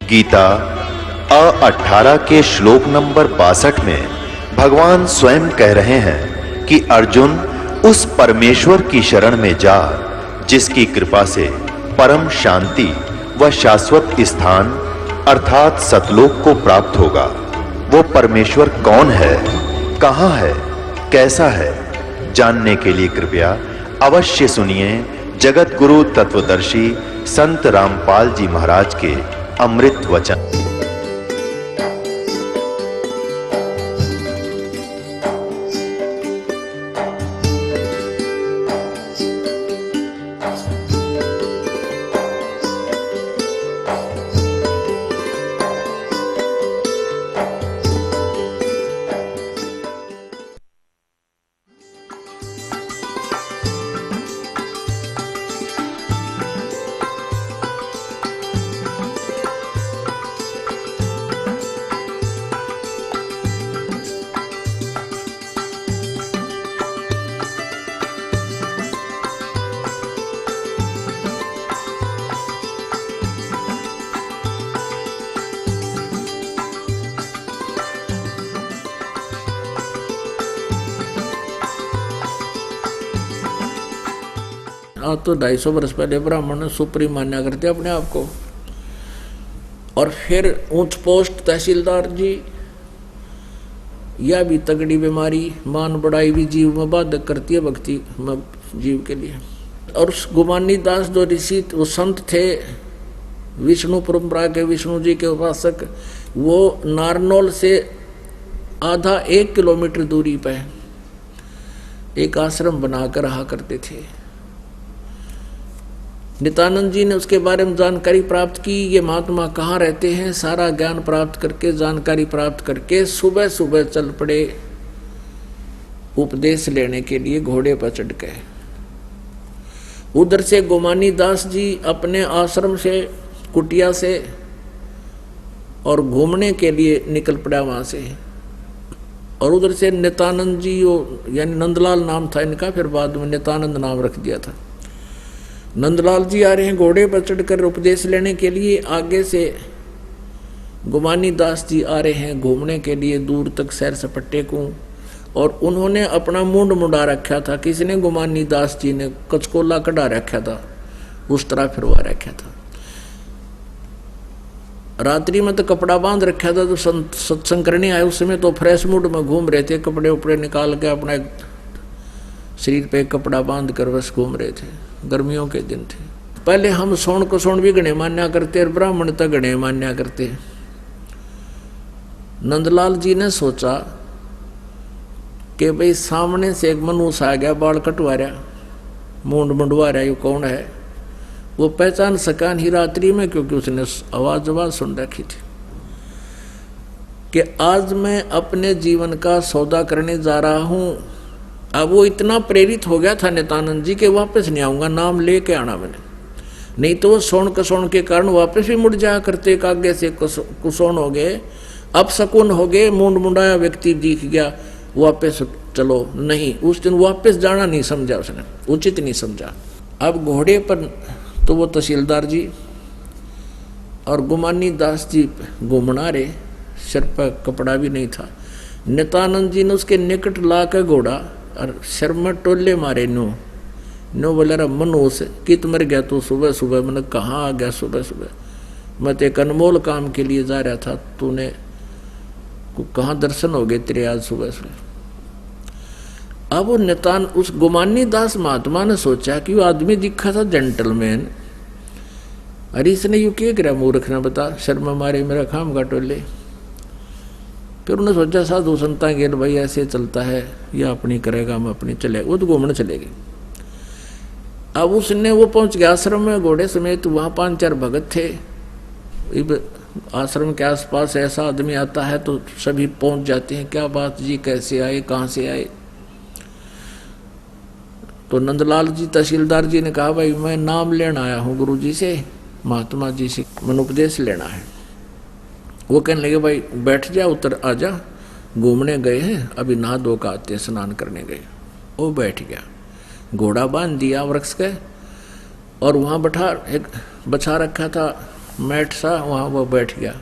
गीता 18 के श्लोक नंबर 62 में भगवान स्वयं कह रहे हैं कि अर्जुन उस परमेश्वर की शरण में जा जिसकी कृपा से परम शांति व शाश्वत स्थान अर्थात सतलोक को प्राप्त होगा। वो परमेश्वर कौन है, कहां है, कैसा है, जानने के लिए कृपया अवश्य सुनिए जगत गुरु तत्वदर्शी संत रामपाल जी महाराज के अमृत वचन। आज तो 250 वर्ष पहले ब्राह्मण सुप्रीम मान्या करते अपने आप को, और फिर ऊंच पोस्ट तहसीलदार जी, यह भी तगड़ी बीमारी, मान बढ़ाई भी जीव में बाधक करती है भक्ति में जीव के लिए। और गुमानी दास जो ऋषि वो संत थे विष्णु परंपरा के, विष्णु जी के उपासक, वो नारनौल से आधा 1 किलोमीटर दूरी पे एक आश्रम बनाकर रहा करते थे। नित्यानंद जी ने उसके बारे में जानकारी प्राप्त की, ये महात्मा कहाँ रहते हैं, सारा ज्ञान प्राप्त करके, जानकारी प्राप्त करके सुबह सुबह चल पड़े उपदेश लेने के लिए घोड़े पर चढ़ गए। उधर से गोमानी दास जी अपने आश्रम से, कुटिया से, और घूमने के लिए निकल पड़ा वहां से। और उधर से नित्यानंद जी, यानी नंदलाल नाम था इनका, फिर बाद में नित्यानंद नाम रख दिया था। नंदलाल जी आ रहे हैं घोड़े पर चढ़कर उपदेश लेने के लिए, आगे से गुमानी दास जी आ रहे हैं घूमने के लिए दूर तक सैर सपट्टे को। और उन्होंने अपना मुंड मुंडा रखा था, किसी ने गुमानी दास जी ने कचकोला कढ़ा रखा था, उस तरह फिरवा रखा था। रात्रि में तो कपड़ा बांध रखा था, तो सत्संग करने आए उस समय तो फ्रेश मूड में घूम रहे थे, कपड़े उपड़े निकाल के अपना शरीर पे कपड़ा बांध कर बस घूम रहे थे। गर्मियों के दिन थे। पहले हम सोन को सोन भी गणे मान्या करते और ब्राह्मण तक गणे मान्या करते। नंदलाल जी ने सोचा कि भाई सामने से एक मनुष्य आ गया, बाल कटवा रहा, मूंड मुंडवा रहा, ये कौन है? वो पहचान सका नहीं रात्रि में, क्योंकि उसने आवाज सुन रखी थी कि आज मैं अपने जीवन का सौदा करने जा रहा हूं। अब वो इतना प्रेरित हो गया था नित्यानंद जी के वापस नहीं आऊंगा, नाम लेके आना मैंने, नहीं तो वो सोन कसोन के कारण वापस भी मुड़ जाया करते। एक आगे से कुसोन हो गए, अब शकुन हो गए, मुंड मुंडाया व्यक्ति दिख गया, वापस चलो नहीं। उस दिन वापस जाना नहीं समझा उसने, उचित नहीं समझा। अब घोड़े पर तो वो तहसीलदार जी और गुमानी दास जी घूमना रहे, सिर पर कपड़ा भी नहीं था। नित्यानंद जी ने उसके निकट ला कर घोड़ा और सिर में टोले मारे। नो बोले रहा मनोस कित मर गया तू सुबह सुबह? मैंने कहाँ आ गया सुबह सुबह? मैं तो एक अनमोल काम के लिए जा रहा था, तूने कहाँ दर्शन हो गए तेरे आज सुबह सुबह? अब वो नितान उस गुमानी दास महात्मा ने सोचा कि वो आदमी दिखा था जेंटलमैन, अरे इसने यू क्या करा मूर्ख ने, बता शर्मा मारे मेरा खाम का टोले। फिर उन्होंने सोचा साधु संता गेल भाई ऐसे चलता है, या अपनी करेगा हम अपनी चले, वो तो घूमने चलेगी। अब उसने वो पहुंच गया आश्रम में घोड़े समेत, वहाँ 5-4 भगत थे। आश्रम के आसपास ऐसा आदमी आता है तो सभी पहुंच जाते हैं, क्या बात जी, कैसे आए, कहाँ से आए? तो नंदलाल जी तहसीलदार जी ने कहा भाई मैं नाम लेना आया हूँ गुरु जी से, महात्मा जी से मन उपदेश लेना है। वो कहने लगे भाई बैठ जा, उतर आ जा, घूमने गए हैं, अभी नहा धो के आते, स्नान करने गए। वो बैठ गया, घोड़ा बांध दिया वृक्ष के, और वहाँ बछा रखा था मैट सा, वहाँ वो बैठ गया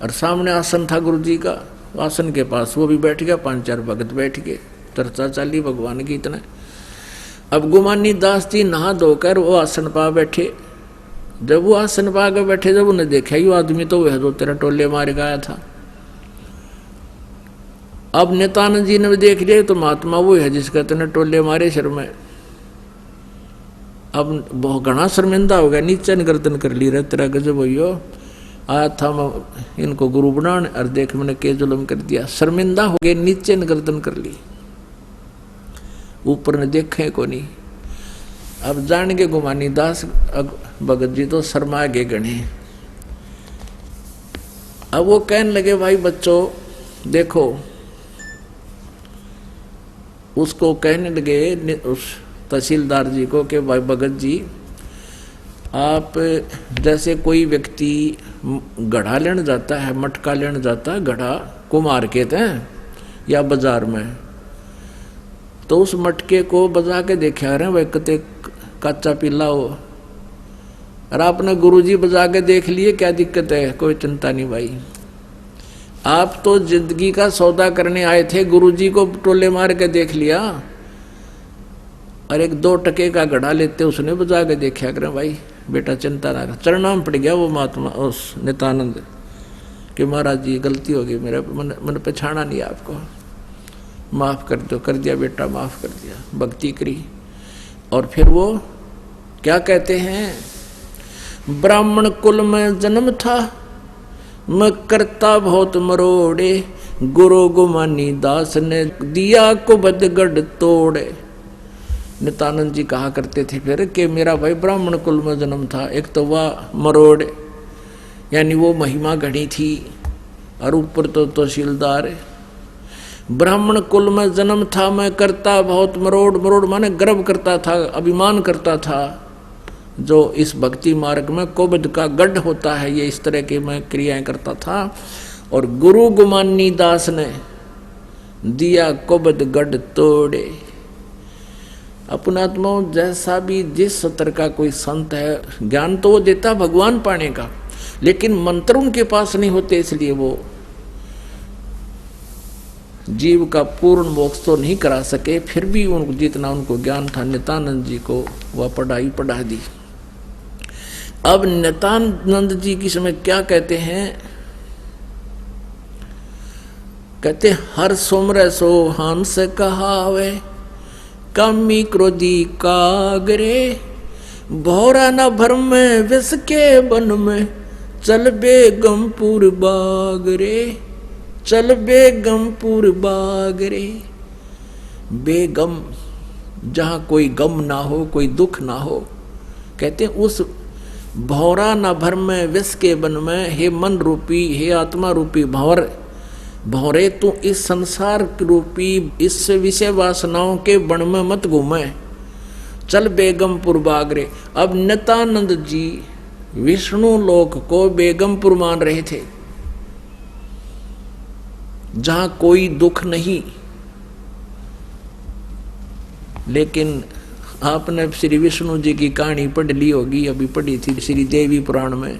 और सामने आसन था गुरु जी का, आसन के पास वो भी बैठ गया, 5-4 भगत बैठ गए, चर्चा चली भगवान की इतना। अब गुमानी दास जी नहा धोकर वो आसन पा बैठे। जब वो आसन पा के बैठे, जब उन्हें देखा ये आदमी तो वह जो तेरा टोले मार गया था। अब नित्यानंद जी ने भी देख लिया तो महात्मा वो है जिसका तेने टोले मारे शर्म में। अब बहुत घना शर्मिंदा हो गया, नीचे गर्दन कर ली रहे, तेरा गजब हो आया था मैं इनको गुरु बनाने और देख मैंने के जुल्म कर दिया। शर्मिंदा हो गए, नीचे गर्दन कर ली, ऊपर ने देखे को नहीं। अब जान के गुमानी दास भगत जी तो शर्मा गए गणे। अब वो कहने लगे भाई बच्चों देखो, उसको कहने लगे उस तहसीलदार जी को कि भाई भगत जी आप जैसे कोई व्यक्ति गढ़ा लेने जाता है, मटका लेने जाता है, गढ़ा कुम्हार कहते हैं या बाजार में, तो उस मटके को बजा के देखा रहे वह कते कच्चा पीला हो, और आपने गुरुजी बजा के देख लिए, क्या दिक्कत है, कोई चिंता नहीं भाई। आप तो जिंदगी का सौदा करने आए थे, गुरुजी को टोले मार के देख लिया, और 1-2 टके का घड़ा लेते उसने बजा के देखा करें भाई, बेटा चिंता ना कर। चरणाम पड़ गया वो महात्मा उस नित्यानंद कि महाराज जी गलती हो गई, मेरा मन पहचाना नहीं आपको, माफ कर दो। कर दिया बेटा, माफ कर दिया, भक्ति करी। और फिर वो क्या कहते हैं, ब्राह्मण कुल में जन्म था, मैं करता बहुत मरोड़े, गुरु गुमानी दास ने दिया को बदगढ़ तोड़े। नित्यानंद जी कहा करते थे फिर कि मेरा भाई ब्राह्मण कुल में जन्म था, एक तो वह मरोड़ यानी वो महिमा घड़ी थी, और ऊपर तो तहसीलदार। ब्राह्मण कुल में जन्म था, मैं करता बहुत मरोड़, मरोड़ माने गर्व करता था, अभिमान करता था, जो इस भक्ति मार्ग में कोबद का गढ़ होता है, ये इस तरह की मैं क्रियाएं करता था। और गुरु गुमानी दास ने दिया कोबद गढ़ तोड़े। अपनात्माओं जैसा भी जिस सत्र का कोई संत है, ज्ञान तो वो देता भगवान पाने का, लेकिन मंत्र उनके पास नहीं होते, इसलिए वो जीव का पूर्ण मोक्ष तो नहीं करा सके। फिर भी उनको जितना उनको ज्ञान था नित्यानंद जी को वह पढ़ाई पढ़ा दी। अब नित्यानंद जी की समय क्या कहते हैं, कहते हर सुमर सो हंस कहावे, कामी क्रोधी कागरे, भौरा न भरम में विष के बन में, चल बेगमपुर बागरे, चल बेगमपुर बागरे। बेगम जहाँ कोई गम ना हो, कोई दुख ना हो, कहते उस भौरा न भरम में विष के बन में, हे मन रूपी, हे आत्मा रूपी भंवर, भौरे तू इस संसार रूपी इस विषय वासनाओं के बन में मत घूमे, चल बेगमपुर बागरे। अब नित्यानंद जी विष्णु लोक को बेगमपुर मान रहे थे, जहां कोई दुख नहीं। लेकिन आपने श्री विष्णु जी की कहानी पढ़ ली होगी, अभी पढ़ी थी श्री देवी पुराण में,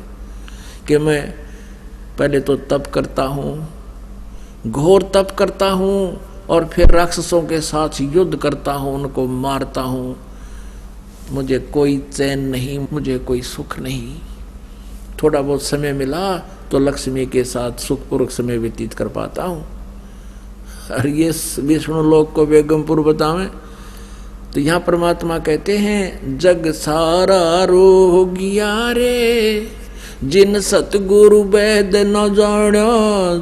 कि मैं पहले तो तप करता हूँ, घोर तप करता हूँ, और फिर राक्षसों के साथ युद्ध करता हूँ, उनको मारता हूँ, मुझे कोई चैन नहीं, मुझे कोई सुख नहीं। थोड़ा बहुत समय मिला तो लक्ष्मी के साथ सुखपूर्वक समय व्यतीत कर पाता हूँ। और ये विष्णु लोक को बेगमपुर बतावें तो यहाँ परमात्मा कहते हैं, जग सारा रोगिया रे, जिन सतगुरु वैद न जाना,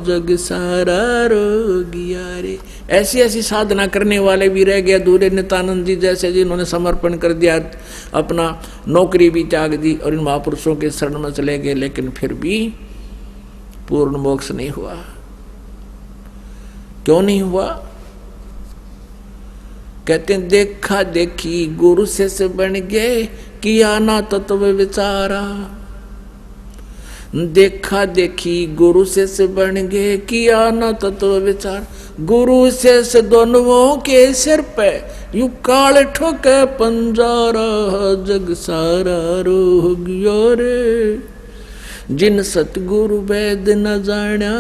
जग सारा रोगिया रे। ऐसी ऐसी साधना करने वाले भी रह गए अधूरे, नित्यानंद जी जैसे जिन्होंने समर्पण कर दिया, अपना नौकरी भी त्याग दी और इन महापुरुषों के शरण में चले गए, लेकिन फिर भी पूर्ण मोक्ष नहीं हुआ। क्यों नहीं हुआ? कहते हैं देखा देखी गुरु से बन गए, किया ना तत्व विचारा। देखा देखी गुरु से बन गए, किया ना तत्व विचार। गुरु से दोनों के सिर पे यू काल ठोके पंजारा, जग सारा रोगिया रे, जिन सतगुरु वैद न जाण्या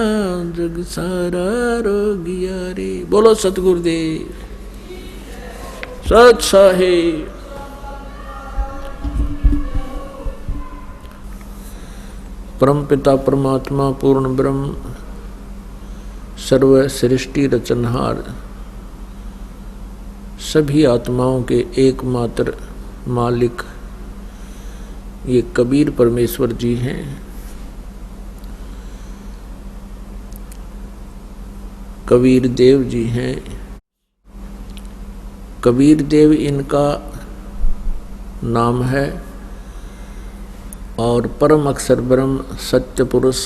जग सारा रोगिया रे। बोलो सतगुरुदेव सत साहिब। परमपिता परमात्मा पूर्ण ब्रह्म सर्व सृष्टि रचनहार सभी आत्माओं के एकमात्र मालिक ये कबीर परमेश्वर जी हैं। कबीर देव जी हैं। कबीर देव इनका नाम है और परम अक्षर ब्रह्म सत्य पुरुष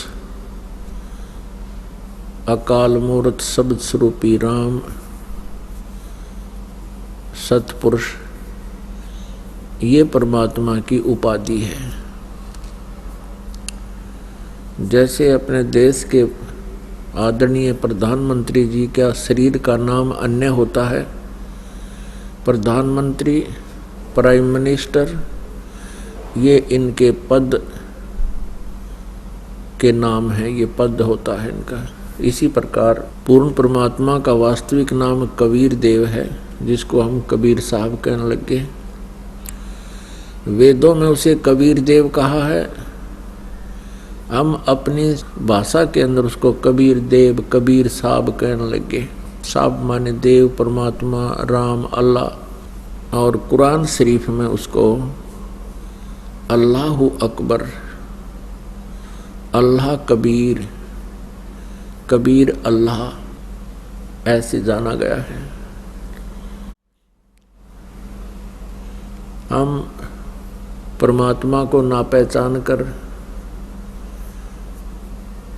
अकाल मूर्त शब्द स्वरूपी राम सतपुरुष ये परमात्मा की उपाधि है। जैसे अपने देश के आदरणीय प्रधानमंत्री जी का शरीर का नाम अन्य होता है, प्रधानमंत्री प्राइम मिनिस्टर ये इनके पद के नाम है, ये पद होता है इनका। इसी प्रकार पूर्ण परमात्मा का वास्तविक नाम कबीर देव है, जिसको हम कबीर साहब कहने लगे। वेदों में उसे कबीर देव कहा है, हम अपनी भाषा के अंदर उसको कबीर देव कबीर साहब कहने लगे। साहब माने देव, परमात्मा, राम, अल्लाह। और कुरान शरीफ में उसको अल्लाहु अकबर, अल्लाह कबीर, कबीर अल्लाह ऐसे जाना गया है। हम परमात्मा को ना पहचान कर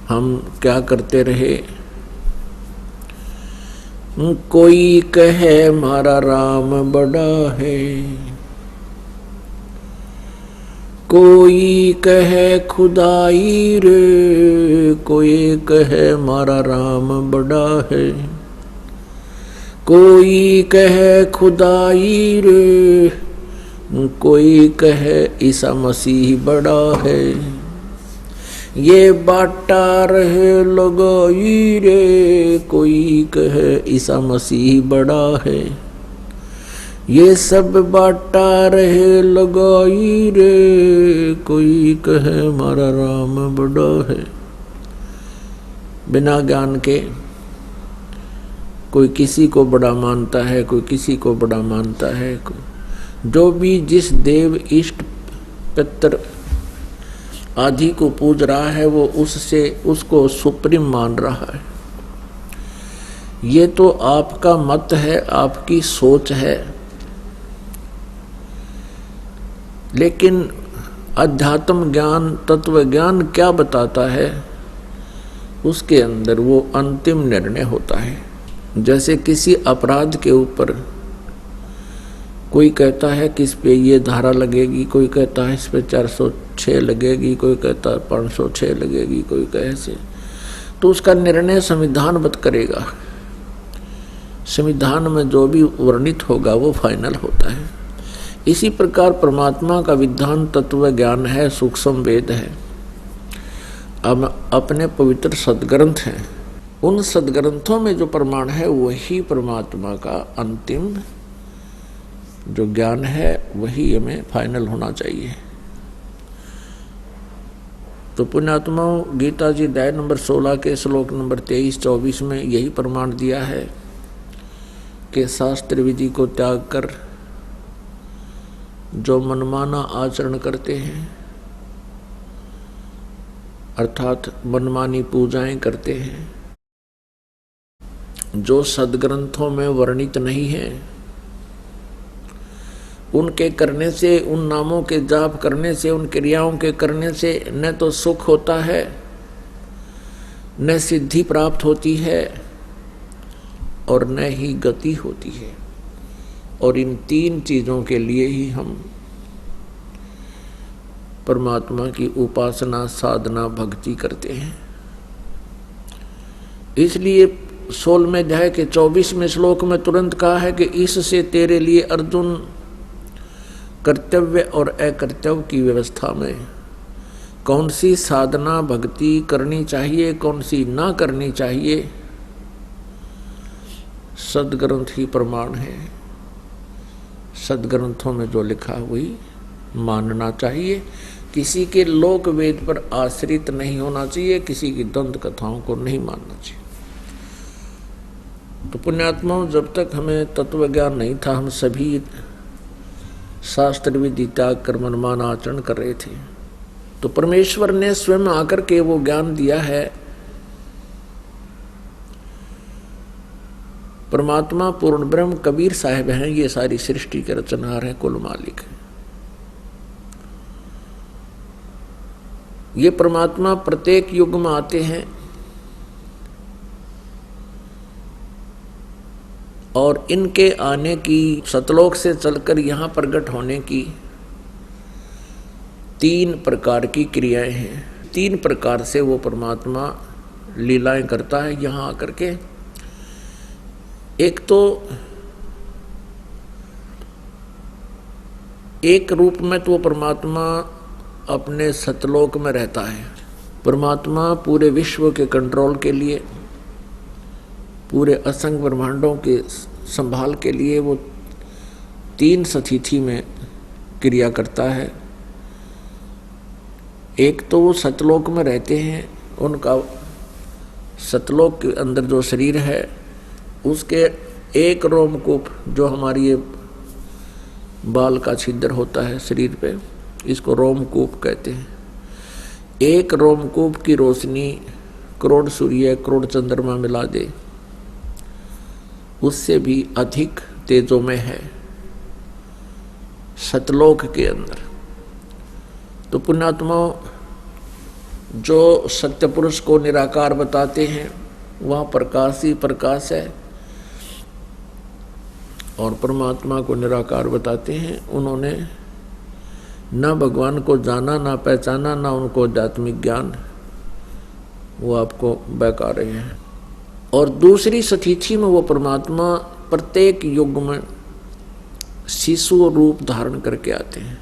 हम क्या करते रहे। कोई कहे मारा राम बड़ा है, कोई कहे खुदाई रे, कोई कहे मारा राम बड़ा है, कोई कहे खुदाई रे, कोई कहे ईसा मसीह बड़ा है। ये बाटा रहे लगाई रे, कोई कहे ईसा मसीह बड़ा है। ये सब बाटा रहे लगाई रे, कोई कहे हमारा राम बड़ा है। बिना ज्ञान के कोई किसी को बड़ा मानता है, कोई किसी को बड़ा मानता है। जो भी जिस देव इष्ट पितर आदि को पूज रहा है वो उसको सुप्रीम मान रहा है। ये तो आपका मत है, आपकी सोच है, लेकिन अध्यात्म ज्ञान, तत्व ज्ञान क्या बताता है, उसके अंदर वो अंतिम निर्णय होता है। जैसे किसी अपराध के ऊपर कोई कहता है कि इस पे ये धारा लगेगी, कोई कहता है इस पे 406 लगेगी, कोई कहता है 506 लगेगी, कोई कहे से, तो उसका निर्णय संविधानबद्ध करेगा। संविधान में जो भी वर्णित होगा वो फाइनल होता है। इसी प्रकार परमात्मा का विधान तत्व ज्ञान है, सूक्ष्म वेद है। अब अपने पवित्र सदग्रंथ हैं, उन सदग्रंथों में जो प्रमाण है वही परमात्मा का अंतिम जो ज्ञान है, वही हमें फाइनल होना चाहिए। तो पुण्यात्माओं, गीता जी अध्याय नंबर 16 के श्लोक नंबर 23-24 में यही प्रमाण दिया है कि शास्त्र विधि को त्याग कर जो मनमाना आचरण करते हैं, अर्थात मनमानी पूजाएं करते हैं, जो सदग्रंथों में वर्णित नहीं है, उनके करने से, उन नामों के जाप करने से, उन क्रियाओं के करने से न तो सुख होता है, न सिद्धि प्राप्त होती है और न ही गति होती है। और इन तीन चीजों के लिए ही हम परमात्मा की उपासना, साधना, भक्ति करते हैं। इसलिए 16वें अध्याय के 24वें श्लोक में तुरंत कहा है कि इससे तेरे लिए अर्जुन कर्तव्य और अकर्तव्य की व्यवस्था में कौन सी साधना भक्ति करनी चाहिए, कौन सी ना करनी चाहिए, सदग्रंथ ही प्रमाण है। सदग्रंथों में जो लिखा वही मानना चाहिए। किसी के लोक वेद पर आश्रित नहीं होना चाहिए, किसी की द्वंद कथाओं को नहीं मानना चाहिए। तो पुण्यात्माओं, जब तक हमें तत्व ज्ञान नहीं था, हम सभी शास्त्र विधि त्याग कर मनमान आचरण कर रहे थे। तो परमेश्वर ने स्वयं आकर के वो ज्ञान दिया है। परमात्मा पूर्ण ब्रह्म कबीर साहब हैं, ये सारी सृष्टि के रचनहार हैं, कुल मालिक हैं। ये परमात्मा प्रत्येक युग में आते हैं और इनके आने की, सतलोक से चलकर यहाँ प्रकट होने की 3 प्रकार की क्रियाएं हैं। 3 प्रकार से वो परमात्मा लीलाएं करता है यहाँ आकर के। एक तो एक रूप में तो परमात्मा अपने सतलोक में रहता है। परमात्मा पूरे विश्व के कंट्रोल के लिए, पूरे असंख्य ब्रह्मांडों के संभाल के लिए वो 3 स्थिति में क्रिया करता है। एक तो वो सतलोक में रहते हैं, उनका सतलोक के अंदर जो शरीर है उसके एक रोमकूप, जो हमारी ये बाल का छिद्र होता है शरीर पे, इसको रोमकूप कहते हैं। एक रोमकूप की रोशनी करोड़ सूर्य करोड़ चंद्रमा मिला दे, उससे भी अधिक तेजोमय है सतलोक के अंदर। तो पुण्यात्माओं, जो सत्य पुरुष को निराकार बताते हैं वहाँ प्रकाश ही प्रकाश है, और परमात्मा को निराकार बताते हैं। उन्होंने ना भगवान को जाना, ना पहचाना, ना उनको आध्यात्मिक ज्ञान, वो आपको बहका रहे हैं। और दूसरी स्थिति में वो परमात्मा प्रत्येक युग में शिशु रूप धारण करके आते हैं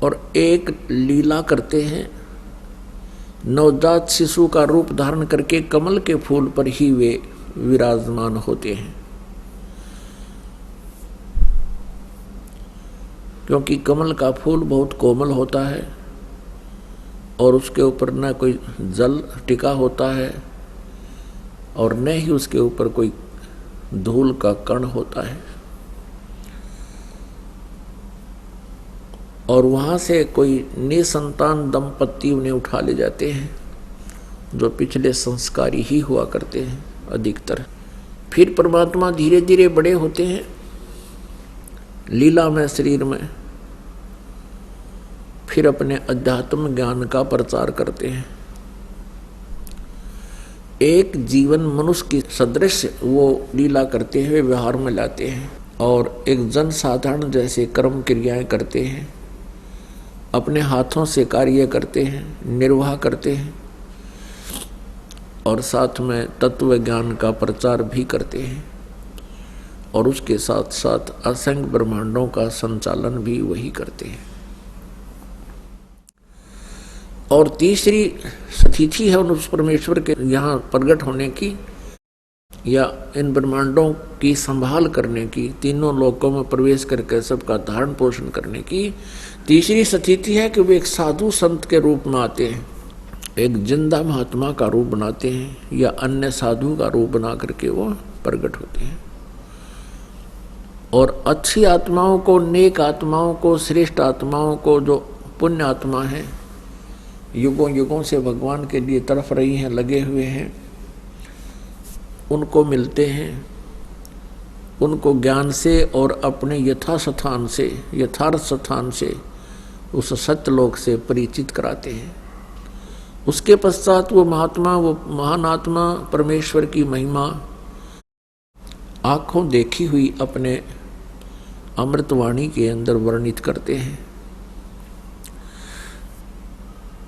और एक लीला करते हैं। नवजात शिशु का रूप धारण करके कमल के फूल पर ही वे विराजमान होते हैं, क्योंकि कमल का फूल बहुत कोमल होता है और उसके ऊपर न कोई जल टिका होता है और न ही उसके ऊपर कोई धूल का कण होता है, और वहाँ से कोई निसंतान दंपति उन्हें उठा ले जाते हैं, जो पिछले संस्कारी ही हुआ करते हैं अधिकतर। फिर परमात्मा धीरे धीरे बड़े होते हैं लीला में, शरीर में, फिर अपने अध्यात्म ज्ञान का प्रचार करते हैं। एक जीवन मनुष्य की सदृश वो लीला करते हुए व्यवहार में लाते हैं और एक जन साधारण जैसे कर्म क्रियाएं करते हैं, अपने हाथों से कार्य करते हैं, निर्वाह करते हैं और साथ में तत्व ज्ञान का प्रचार भी करते हैं, और उसके साथ साथ असंख्य ब्रह्मांडों का संचालन भी वही करते हैं। और तीसरी स्थिति है उस परमेश्वर के यहाँ प्रकट होने की या इन ब्रह्मांडों की संभाल करने की, तीनों लोकों में प्रवेश करके सबका धारण पोषण करने की तीसरी स्थिति है कि वे एक साधु संत के रूप में आते हैं, एक जिंदा महात्मा का रूप बनाते हैं या अन्य साधु का रूप बना करके वो प्रकट होते हैं और अच्छी आत्माओं को, नेक आत्माओं को, श्रेष्ठ आत्माओं को, जो पुण्य आत्मा है, युगों युगों से भगवान के लिए तरफ रही हैं, लगे हुए हैं, उनको मिलते हैं, उनको ज्ञान से और अपने यथास्थान से, यथार्थ स्थान से, उस सत्यलोक से परिचित कराते हैं। उसके पश्चात वो महात्मा, वो महान आत्मा परमेश्वर की महिमा आँखों देखी हुई अपने अमृतवाणी के अंदर वर्णित करते हैं।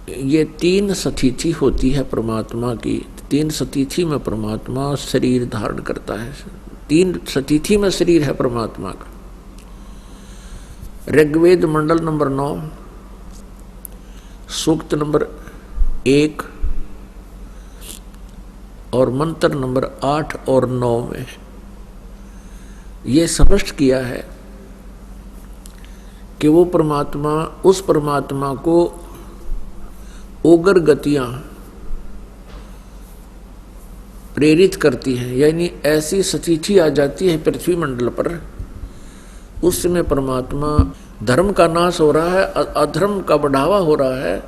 ये 3 स्थिति होती है परमात्मा की। 3 स्थिति में परमात्मा शरीर धारण करता है। 3 स्थिति में शरीर है परमात्मा का। ऋग्वेद मंडल नंबर 9 सूक्त नंबर 1 और मंत्र नंबर 8 और 9 में ये स्पष्ट किया है कि वो परमात्मा, उस परमात्मा को उग्र गतियां प्रेरित करती हैं, यानी ऐसी स्थिति आ जाती है पृथ्वी मंडल पर, उस समय परमात्मा, धर्म का नाश हो रहा है, अधर्म का बढ़ावा हो रहा है,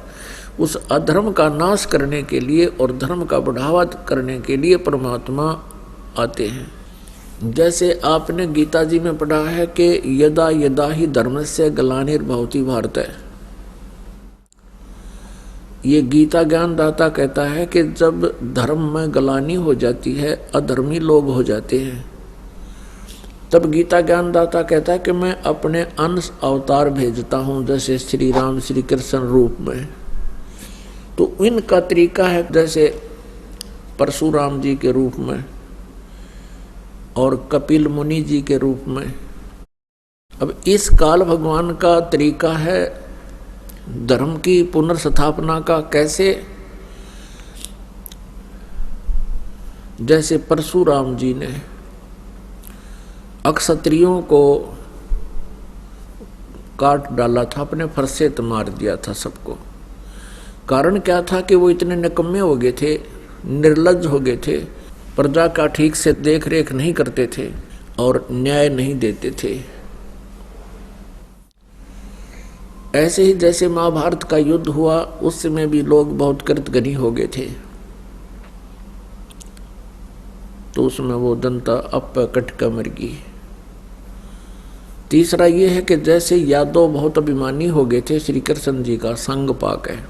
उस अधर्म का नाश करने के लिए और धर्म का बढ़ावा करने के लिए परमात्मा आते हैं। जैसे आपने गीता जी में पढ़ा है कि यदा यदा ही धर्मस्य ग्लानिर्भवति भारत है। ये गीता ज्ञान दाता कहता है कि जब धर्म में ग्लानि हो जाती है, अधर्मी लोग हो जाते हैं, तब गीता ज्ञान दाता कहता है कि मैं अपने अंश अवतार भेजता हूँ, जैसे श्री राम श्री कृष्ण रूप में। तो इनका तरीका है जैसे परशुराम जी के रूप में और कपिल मुनि जी के रूप में। अब इस काल भगवान का तरीका है धर्म की पुनर्स्थापना का। कैसे? जैसे परशुराम जी ने अक्षत्रियों को काट डाला था, अपने फरसे मार दिया था सबको। कारण क्या था कि वो इतने निकम्मे हो गए थे, निर्लज्ज हो गए थे, प्रजा का ठीक से देख रेख नहीं करते थे और न्याय नहीं देते थे। ऐसे ही जैसे महाभारत का युद्ध हुआ, उस समय भी लोग बहुत कृतघ्नी हो गए थे, तो उसमें वो जनता अप कटका मर गई। तीसरा ये है कि जैसे यादव बहुत अभिमानी हो गए थे, श्री कृष्ण जी का संग पाक है,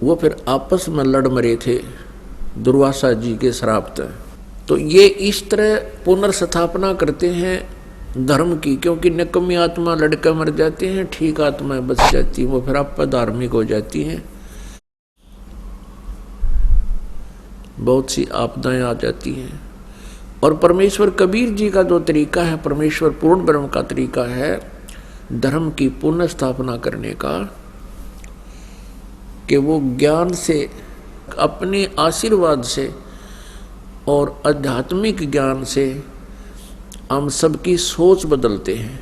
वो फिर आपस में लड़ मरे थे दुर्वासा जी के श्राप से। तो ये इस तरह पुनर्स्थापना करते हैं धर्म की, क्योंकि निकम्मी आत्मा लड़के मर जाते हैं, ठीक आत्मा बच जाती है, वो फिर आप धार्मिक हो जाती हैं, बहुत सी आपदाएं आ जाती हैं। और परमेश्वर कबीर जी का जो तरीका है, परमेश्वर पूर्ण ब्रह्म का तरीका है धर्म की पुनः स्थापना करने का, कि वो ज्ञान से, अपने आशीर्वाद से और आध्यात्मिक ज्ञान से हम सबकी सोच बदलते हैं।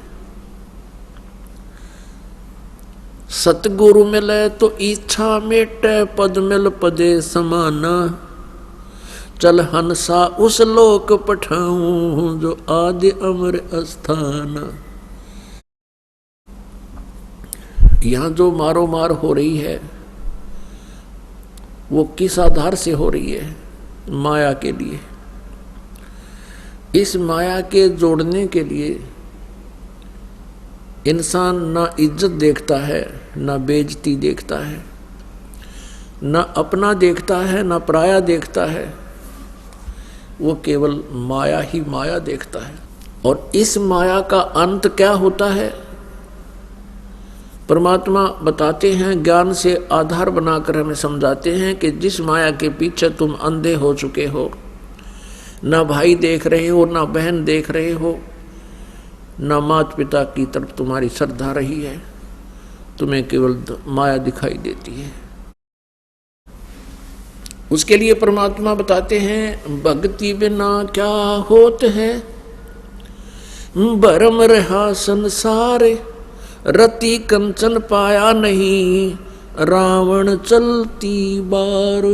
सतगुरु मिले तो इच्छा मेटे, पद मिल पदे समाना, चल हंसा उस लोक पठाऊं जो आदि अमर अस्थाना। यहां जो मारो मार हो रही है वो किस आधार से हो रही है? माया के लिए। इस माया के जोड़ने के लिए इंसान ना इज्जत देखता है, ना बेइज्जती देखता है, ना अपना देखता है, ना पराया देखता है, वो केवल माया ही माया देखता है। और इस माया का अंत क्या होता है? परमात्मा बताते हैं, ज्ञान से आधार बनाकर हमें समझाते हैं कि जिस माया के पीछे तुम अंधे हो चुके हो, ना भाई देख रहे हो, ना बहन देख रहे हो, ना माता पिता की तरफ तुम्हारी श्रद्धा रही है, तुम्हें केवल माया दिखाई देती है। उसके लिए परमात्मा बताते हैं, भक्ति बिना क्या होत है, भरम रहा संसार, रति कंचन पाया नहीं, रावण चलती बार।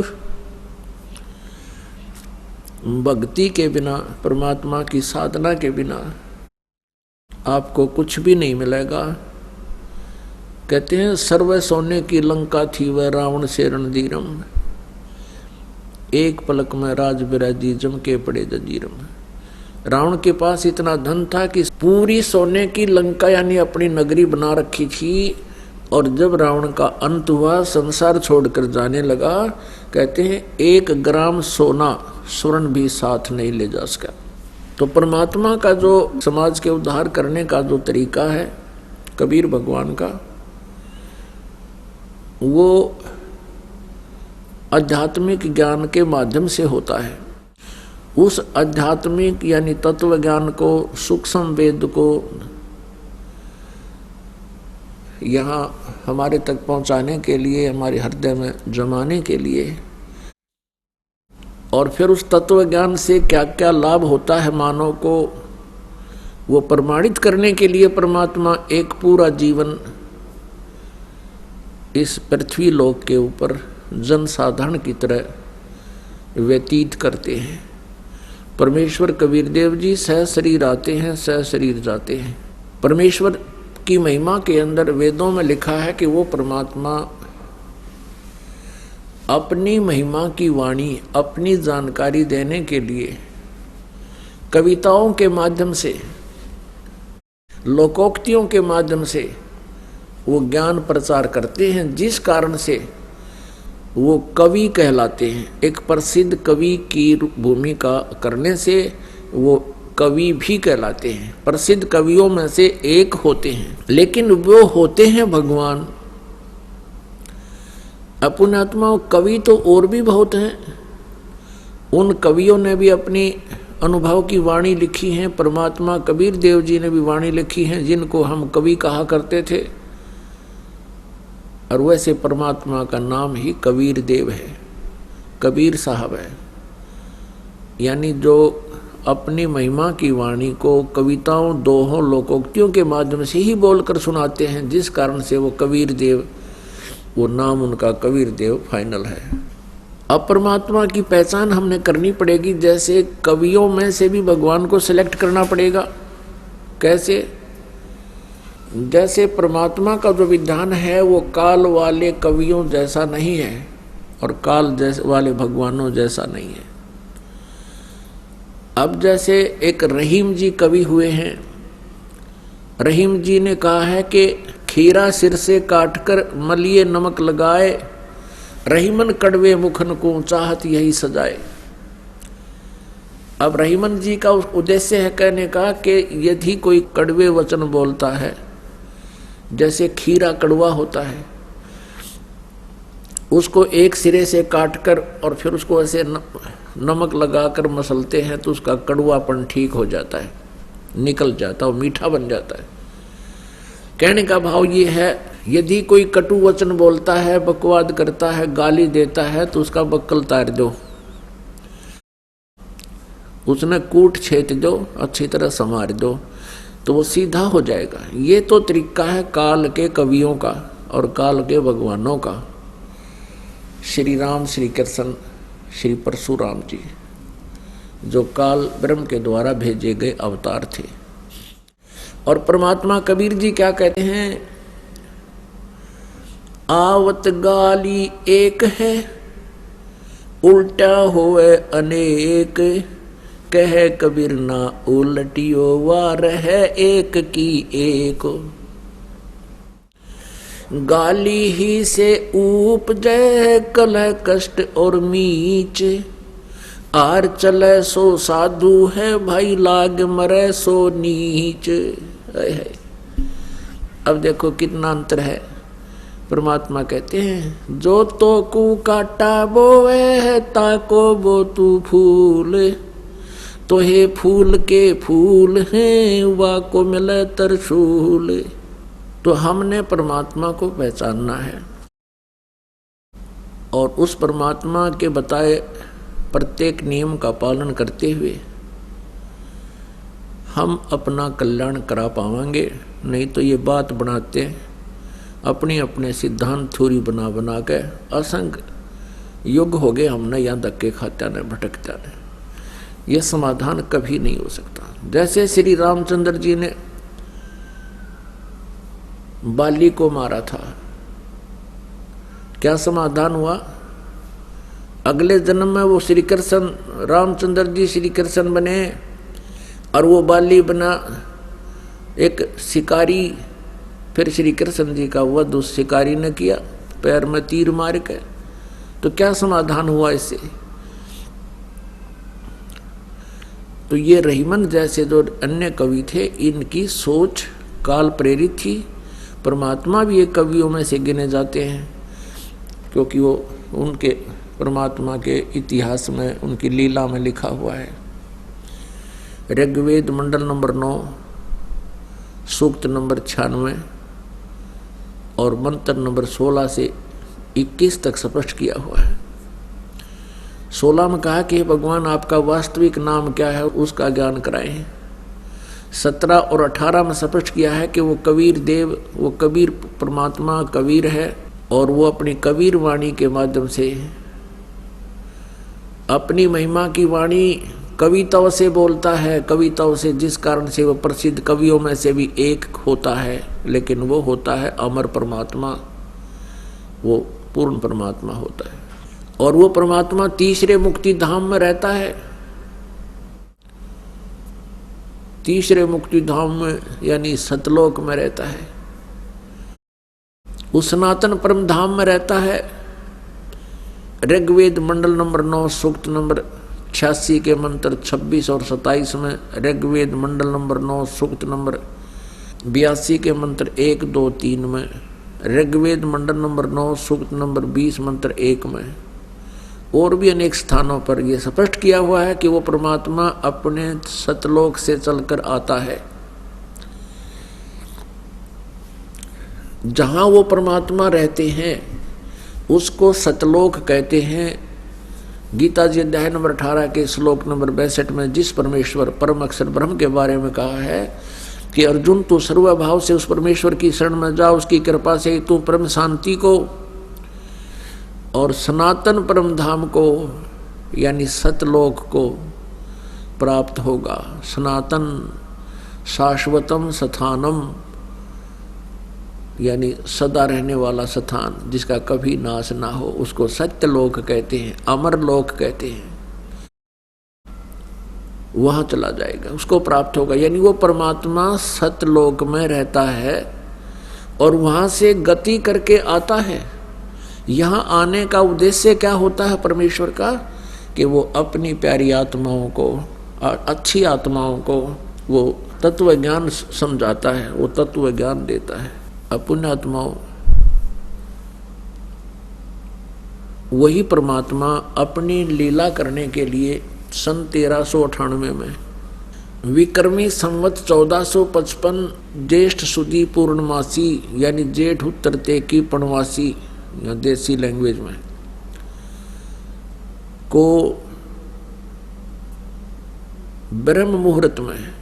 भक्ति के बिना, परमात्मा की साधना के बिना आपको कुछ भी नहीं मिलेगा। कहते हैं, सर्व सोने की लंका थी वह रावण से रणधीरम, एक पलक में राज बिराजी जम के पड़े जजीरम। रावण के पास इतना धन था कि पूरी सोने की लंका यानी अपनी नगरी बना रखी थी, और जब रावण का अंत हुआ, संसार छोड़कर जाने लगा, कहते हैं 1 ग्राम सोना स्वर्ण भी साथ नहीं ले जा सका। तो परमात्मा का जो समाज के उद्धार करने का जो तरीका है कबीर भगवान का, वो आध्यात्मिक ज्ञान के माध्यम से होता है। उस आध्यात्मिक यानी तत्व ज्ञान को, सूक्ष्म वेद को यहाँ हमारे तक पहुँचाने के लिए, हमारे हृदय में जमाने के लिए, और फिर उस तत्व ज्ञान से क्या क्या लाभ होता है मानव को, वो प्रमाणित करने के लिए परमात्मा एक पूरा जीवन इस पृथ्वी लोक के ऊपर जनसाधारण की तरह व्यतीत करते हैं। परमेश्वर कबीर देव जी सह शरीर आते हैं, सह शरीर जाते हैं। परमेश्वर की महिमा के अंदर वेदों में लिखा है कि वो परमात्मा अपनी महिमा की वाणी, अपनी जानकारी देने के लिए कविताओं के माध्यम से, लोकोक्तियों के माध्यम से वो ज्ञान प्रचार करते हैं, जिस कारण से वो कवि कहलाते हैं। एक प्रसिद्ध कवि की भूमिका करने से वो कवि भी कहलाते हैं, प्रसिद्ध कवियों में से एक होते हैं। लेकिन वो होते हैं भगवान। पुण्यात्मा कवि तो और भी बहुत हैं। उन कवियों ने भी अपनी अनुभव की वाणी लिखी है। परमात्मा कबीर देव जी ने भी वाणी लिखी है, जिनको हम कवि कहा करते थे। और वैसे परमात्मा का नाम ही कबीर देव है, कबीर साहब है। यानी जो अपनी महिमा की वाणी को कविताओं, दोहों, लोकोक्तियों के माध्यम से ही बोलकर सुनाते हैं, जिस कारण से वो कबीर देव, वो नाम उनका कबीर देव फाइनल है। अब परमात्मा की पहचान हमने करनी पड़ेगी। जैसे कवियों में से भी भगवान को सिलेक्ट करना पड़ेगा। कैसे? जैसे परमात्मा का जो विधान है वो काल वाले कवियों जैसा नहीं है और काल जैसे वाले भगवानों जैसा नहीं है। अब जैसे एक रहीम जी कवि हुए हैं। रहीम जी ने कहा है कि खीरा सिर से काटकर मलिए नमक लगाए, रहीमन कड़वे मुखन को चाहत यही सजाए। अब रहीमन जी का उद्देश्य है कहने का कि यदि कोई कड़वे वचन बोलता है, जैसे खीरा कड़वा होता है, उसको एक सिरे से काटकर और फिर उसको ऐसे नमक लगाकर मसलते हैं तो उसका कड़वापन ठीक हो जाता है, निकल जाता है, मीठा बन जाता है। कहने का भाव ये है, यदि कोई कटु वचन बोलता है, बकवाद करता है, गाली देता है, तो उसका बक्कल तार दो, उसने कूट छेद दो, अच्छी तरह संवार दो, तो वो सीधा हो जाएगा। ये तो तरीका है काल के कवियों का और काल के भगवानों का। श्री राम, श्री कृष्ण, श्री परशुराम जी जो काल ब्रह्म के द्वारा भेजे गए अवतार थे। और परमात्मा कबीर जी क्या कहते हैं? आवत गाली एक है, उल्टा होवे अनेक, कह कबीर ना उलटियो वार है एक की एक। गाली ही से उपजय कलह कष्ट और मीच, आर चले सो साधु है भाई लाग मरे सो नीच। अब देखो कितना अंतर है। परमात्मा कहते हैं जो तो कु काटा बोवे है ताको बो तू फूल, तो हे फूल के फूल हैं वा को मिले तरशूल। तो हमने परमात्मा को पहचानना है और उस परमात्मा के बताए प्रत्येक नियम का पालन करते हुए हम अपना कल्याण करा पाएंगे। नहीं तो ये बात बनाते अपने अपने सिद्धांत थ्योरी बना बना के असंग युग हो गए हमने, यहाँ धक्के खाते ने, भटकता ने। यह समाधान कभी नहीं हो सकता। जैसे श्री रामचंद्र जी ने बाली को मारा था, क्या समाधान हुआ? अगले जन्म में वो श्री कृष्ण, रामचंद्र जी श्री कृष्ण बने और वो बाली बना एक शिकारी। फिर श्री कृष्ण जी का वध उस शिकारी ने किया, पैर में तीर मार के। तो क्या समाधान हुआ इससे? तो ये रहीमन जैसे जो अन्य कवि थे, इनकी सोच काल प्रेरित थी। परमात्मा भी एक कवियों में से गिने जाते हैं, क्योंकि वो उनके परमात्मा के इतिहास में, उनकी लीला में लिखा हुआ है। ऋग्वेद मंडल नंबर 9 सूक्त नंबर 96 और मंत्र नंबर 16 से 21 तक स्पष्ट किया हुआ है। 16 में कहा कि भगवान आपका वास्तविक नाम क्या है उसका ज्ञान कराएं। 17 और 18 में स्पष्ट किया है कि वो कबीर देव, वो कबीर परमात्मा कबीर है और वो अपनी कबीर वाणी के माध्यम से अपनी महिमा की वाणी कविताओं से बोलता है, कविताओं से, जिस कारण से वो प्रसिद्ध कवियों में से भी एक होता है, लेकिन वो होता है अमर परमात्मा, वो पूर्ण परमात्मा होता है। और वो परमात्मा तीसरे मुक्ति धाम में रहता है। तीसरे मुक्ति धाम में यानी सतलोक में रहता है, उस सनातन परम धाम में रहता है। ऋग्वेद मंडल नंबर 9 सूक्त नंबर 86 के मंत्र 26 और 27 में, ऋग्वेद मंडल नंबर 9 सूक्त नंबर 82 के मंत्र 1, 2, 3 में, ऋग्वेद मंडल नंबर 9 सूक्त नंबर 20 मंत्र 1 में, और भी अनेक स्थानों पर यह स्पष्ट किया हुआ है कि वो परमात्मा अपने सतलोक से चलकर आता है। जहां वो परमात्मा रहते हैं उसको सतलोक कहते हैं। गीता जी अध्याय नंबर 18 के श्लोक नंबर 62 में जिस परमेश्वर परम अक्षर ब्रह्म के बारे में कहा है कि अर्जुन तू सर्वभाव से उस परमेश्वर की शरण में जा, उसकी कृपा से तू परम शांति को और सनातन परम धाम को यानी सतलोक को प्राप्त होगा। सनातन शाश्वतम स्थानम यानी सदा रहने वाला स्थान जिसका कभी नाश ना हो, उसको सत्यलोक कहते हैं, अमर लोक कहते हैं। वहां चला जाएगा, उसको प्राप्त होगा। यानी वो परमात्मा सतलोक में रहता है और वहां से गति करके आता है। यहाँ आने का उद्देश्य क्या होता है परमेश्वर का कि वो अपनी प्यारी आत्माओं को, अच्छी आत्माओं को वो तत्व ज्ञान समझाता है, वो तत्व ज्ञान देता है। अपुण्य आत्माओं, वही परमात्मा अपनी लीला करने के लिए सन 1398 में विक्रमी संवत 1455 ज्येष्ठ सुदी पूर्णमासी यानी जेठ उत्तर की पणवासी या देसी लैंग्वेज में को ब्रह्म मुहूर्त में,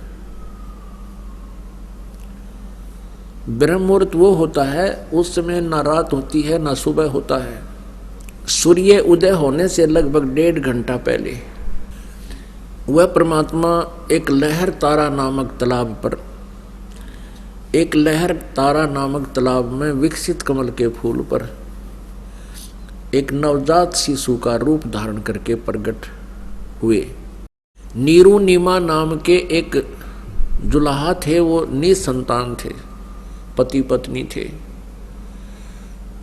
ब्रह्म मुहूर्त वो होता है उस समय ना रात होती है ना सुबह होता है। सूर्य उदय होने से लगभग 1.5 घंटा पहले वह परमात्मा एक लहर तारा नामक तालाब पर, एक लहर तारा नामक तालाब में विकसित कमल के फूल पर एक नवजात शिशु का रूप धारण करके प्रकट हुए। नीरू नीमा नाम के एक जुलाहा थे, वो निसंतान थे, पति पत्नी थे।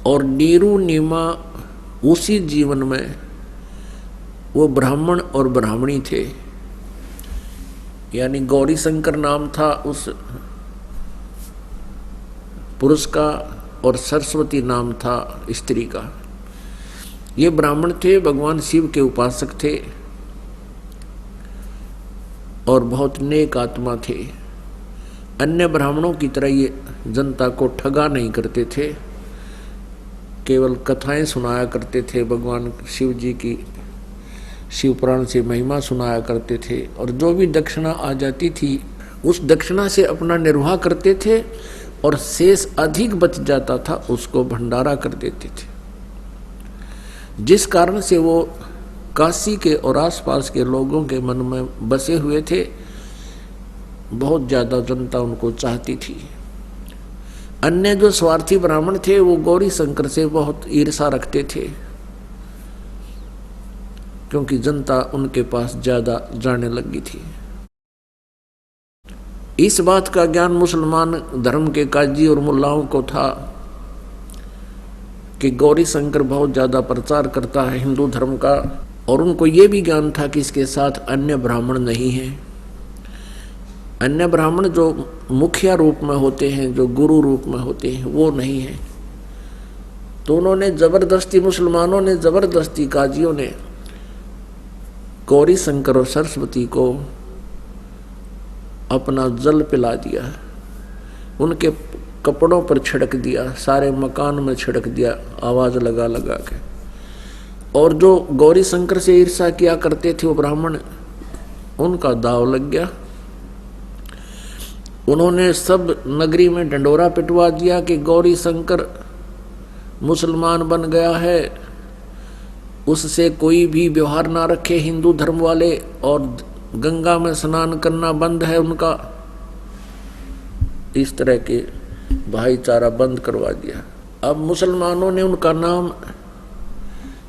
और नीरू नीमा उसी जीवन में वो ब्राह्मण और ब्राह्मणी थे, यानी गौरी शंकर नाम था उस पुरुष का और सरस्वती नाम था स्त्री का। ये ब्राह्मण थे, भगवान शिव के उपासक थे और बहुत नेक आत्मा थे। अन्य ब्राह्मणों की तरह ये जनता को ठगा नहीं करते थे, केवल कथाएं सुनाया करते थे, भगवान शिव जी की शिव पुराण से महिमा सुनाया करते थे और जो भी दक्षिणा आ जाती थी उस दक्षिणा से अपना निर्वाह करते थे और शेष अधिक बच जाता था उसको भंडारा कर देते थे, जिस कारण से वो काशी के और आसपास के लोगों के मन में बसे हुए थे। बहुत ज्यादा जनता उनको चाहती थी। अन्य जो स्वार्थी ब्राह्मण थे वो गौरी शंकर से बहुत ईर्षा रखते थे, क्योंकि जनता उनके पास ज्यादा जाने लगी थी। इस बात का ज्ञान मुसलमान धर्म के काजी और मुल्लाओं को था कि गौरी शंकर बहुत ज्यादा प्रचार करता है हिंदू धर्म का, और उनको ये भी ज्ञान था कि इसके साथ अन्य ब्राह्मण नहीं है। अन्य ब्राह्मण जो मुखिया रूप में होते हैं, जो गुरु रूप में होते हैं, वो नहीं है। तो उन्होंने जबरदस्ती, मुसलमानों ने जबरदस्ती, काजियों ने गौरी शंकर और सरस्वती को अपना जल पिला दिया, उनके कपड़ों पर छिड़क दिया, सारे मकान में छिड़क दिया आवाज लगा लगा के। और जो गौरी शंकर से ईर्ष्या किया करते थे वो ब्राह्मण, उनका दाव लग गया। उन्होंने सब नगरी में ढंडोरा पिटवा दिया कि गौरी शंकर मुसलमान बन गया है, उससे कोई भी व्यवहार ना रखे हिंदू धर्म वाले, और गंगा में स्नान करना बंद है उनका। इस तरह के भाईचारा बंद करवा दिया। अब मुसलमानों ने उनका नाम,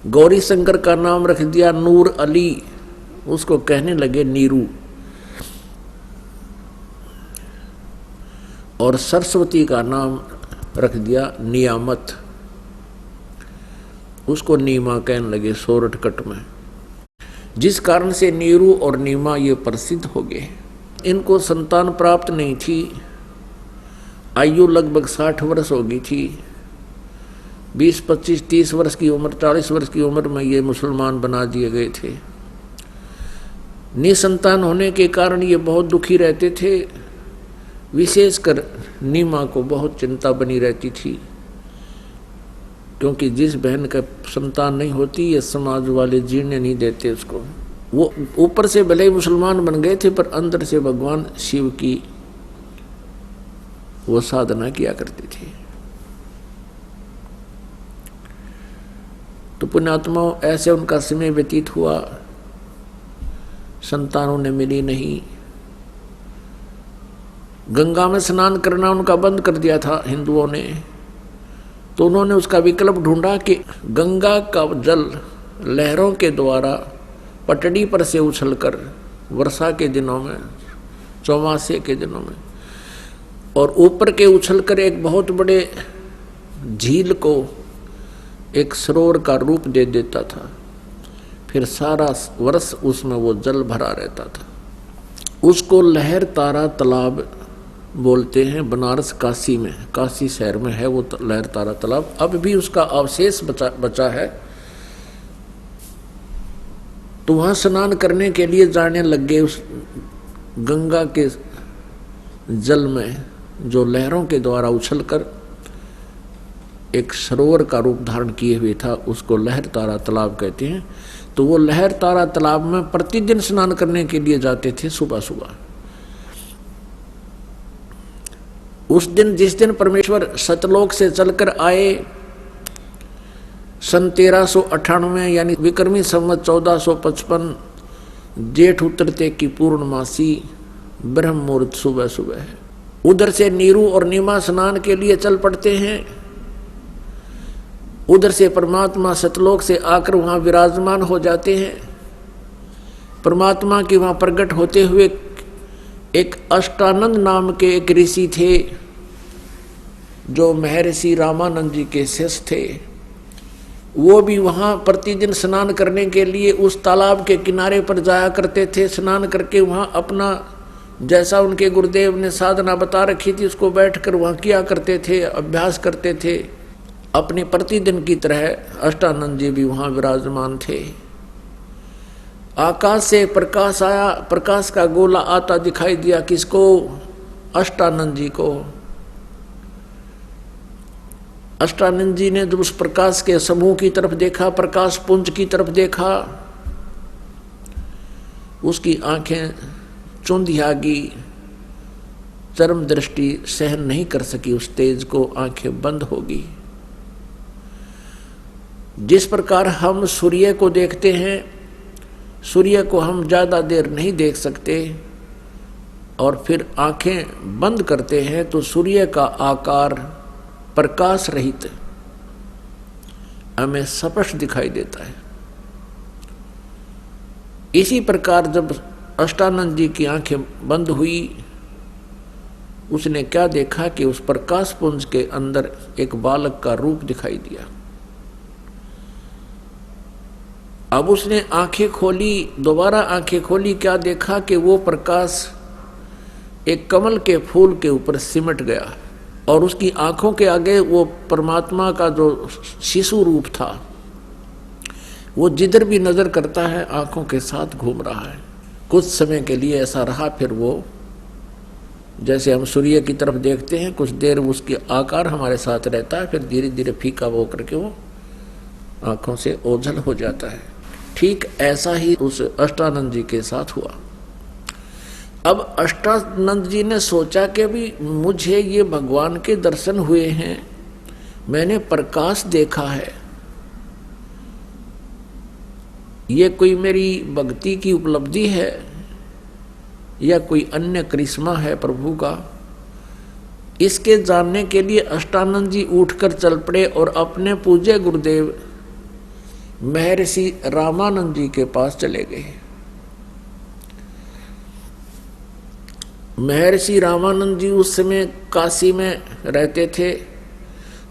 गौरी शंकर का नाम रख दिया नूर अली, उसको कहने लगे नीरू। और सरस्वती का नाम रख दिया नियामत, उसको नीमा कहने लगे शॉर्टकट में। जिस कारण से नीरू और नीमा ये प्रसिद्ध हो गए। इनको संतान प्राप्त नहीं थी, आयु लगभग 60 वर्ष हो गई थी। 20, 25, 30 वर्ष की उम्र, 40 वर्ष की उम्र में ये मुसलमान बना दिए गए थे। निसंतान होने के कारण ये बहुत दुखी रहते थे। विशेषकर नीमा को बहुत चिंता बनी रहती थी, क्योंकि जिस बहन का संतान नहीं होती ये समाज वाले जीने नहीं देते उसको। वो ऊपर से भले ही मुसलमान बन गए थे, पर अंदर से भगवान शिव की वो साधना किया करते थे। तो पुण्यात्माओं, ऐसे उनका समय व्यतीत हुआ, संतानों ने मिली नहीं। गंगा में स्नान करना उनका बंद कर दिया था हिंदुओं ने, तो उन्होंने उसका विकल्प ढूंढा कि गंगा का जल लहरों के द्वारा पटड़ी पर से उछलकर वर्षा के दिनों में, चौमासे के दिनों में, और ऊपर के उछलकर एक बहुत बड़े झील को एक सरोवर का रूप दे देता था। फिर सारा वर्ष उसमें वो जल भरा रहता था। उसको लहर तारा तालाब बोलते हैं। बनारस काशी में, काशी शहर में है वो लहर तारा तालाब। अब भी उसका अवशेष बचा है। तो वहां स्नान करने के लिए जाने लग गए। उस गंगा के जल में जो लहरों के द्वारा उछलकर एक सरोवर का रूप धारण किए हुए था, उसको लहर तारा तालाब कहते हैं। तो वो लहर तारा तालाब में प्रतिदिन स्नान करने के लिए जाते थे सुबह सुबह। उस दिन, जिस दिन परमेश्वर सतलोक से चलकर आए, सन 1398 यानी विक्रमी संवत 1455 जेठ उतरते की पूर्णमासी ब्रह्म मुहूर्त सुबह सुबह है। उधर से नीरू और नीमा स्नान के लिए चल पड़ते हैं। उधर से परमात्मा सतलोक से आकर वहां विराजमान हो जाते हैं। परमात्मा के वहां प्रकट होते हुए एक अष्टानंद नाम के एक ऋषि थे, जो महर्षि रामानंद जी के शिष्य थे। वो भी वहां प्रतिदिन स्नान करने के लिए उस तालाब के किनारे पर जाया करते थे। स्नान करके वहां अपना, जैसा उनके गुरुदेव ने साधना बता रखी थी, उसको बैठकर वहां किया करते थे, अभ्यास करते थे। अपने प्रतिदिन की तरह अष्टानंद जी भी वहां विराजमान थे। आकाश से प्रकाश आया, प्रकाश का गोला आता दिखाई दिया। किसको? अष्टानंद जी को। अष्टानंद जी ने जब उस प्रकाश के समूह की तरफ देखा, प्रकाश पुंज की तरफ देखा, उसकी आंखें चौंधिया गई, चरम दृष्टि सहन नहीं कर सकी उस तेज को, आंखें बंद हो गई। जिस प्रकार हम सूर्य को देखते हैं, सूर्य को हम ज्यादा देर नहीं देख सकते और फिर आंखें बंद करते हैं तो सूर्य का आकार प्रकाश रहित हमें स्पष्ट दिखाई देता है। इसी प्रकार जब अष्टानंद जी की आंखें बंद हुई, उसने क्या देखा कि उस प्रकाश पुंज के अंदर एक बालक का रूप दिखाई दिया। अब उसने आंखें खोली, दोबारा आंखें खोली, क्या देखा कि वो प्रकाश एक कमल के फूल के ऊपर सिमट गया और उसकी आंखों के आगे वो परमात्मा का जो शिशु रूप था, वो जिधर भी नजर करता है आंखों के साथ घूम रहा है। कुछ समय के लिए ऐसा रहा, फिर वो जैसे हम सूर्य की तरफ देखते हैं, कुछ देर उसके आकार हमारे साथ रहता है, फिर धीरे धीरे फीका हो करके वो आंखों से ओझल हो जाता है। ठीक ऐसा ही उस अष्टानंद जी के साथ हुआ। अब अष्टानंद जी ने सोचा कि अभी मुझे ये भगवान के दर्शन हुए हैं, मैंने प्रकाश देखा है, ये कोई मेरी भक्ति की उपलब्धि है या कोई अन्य करिश्मा है प्रभु का। इसके जानने के लिए अष्टानंद जी उठकर चल पड़े और अपने पूज्य गुरुदेव महर्षि रामानंद जी के पास चले गए। महर्षि रामानंद जी उस समय काशी में रहते थे,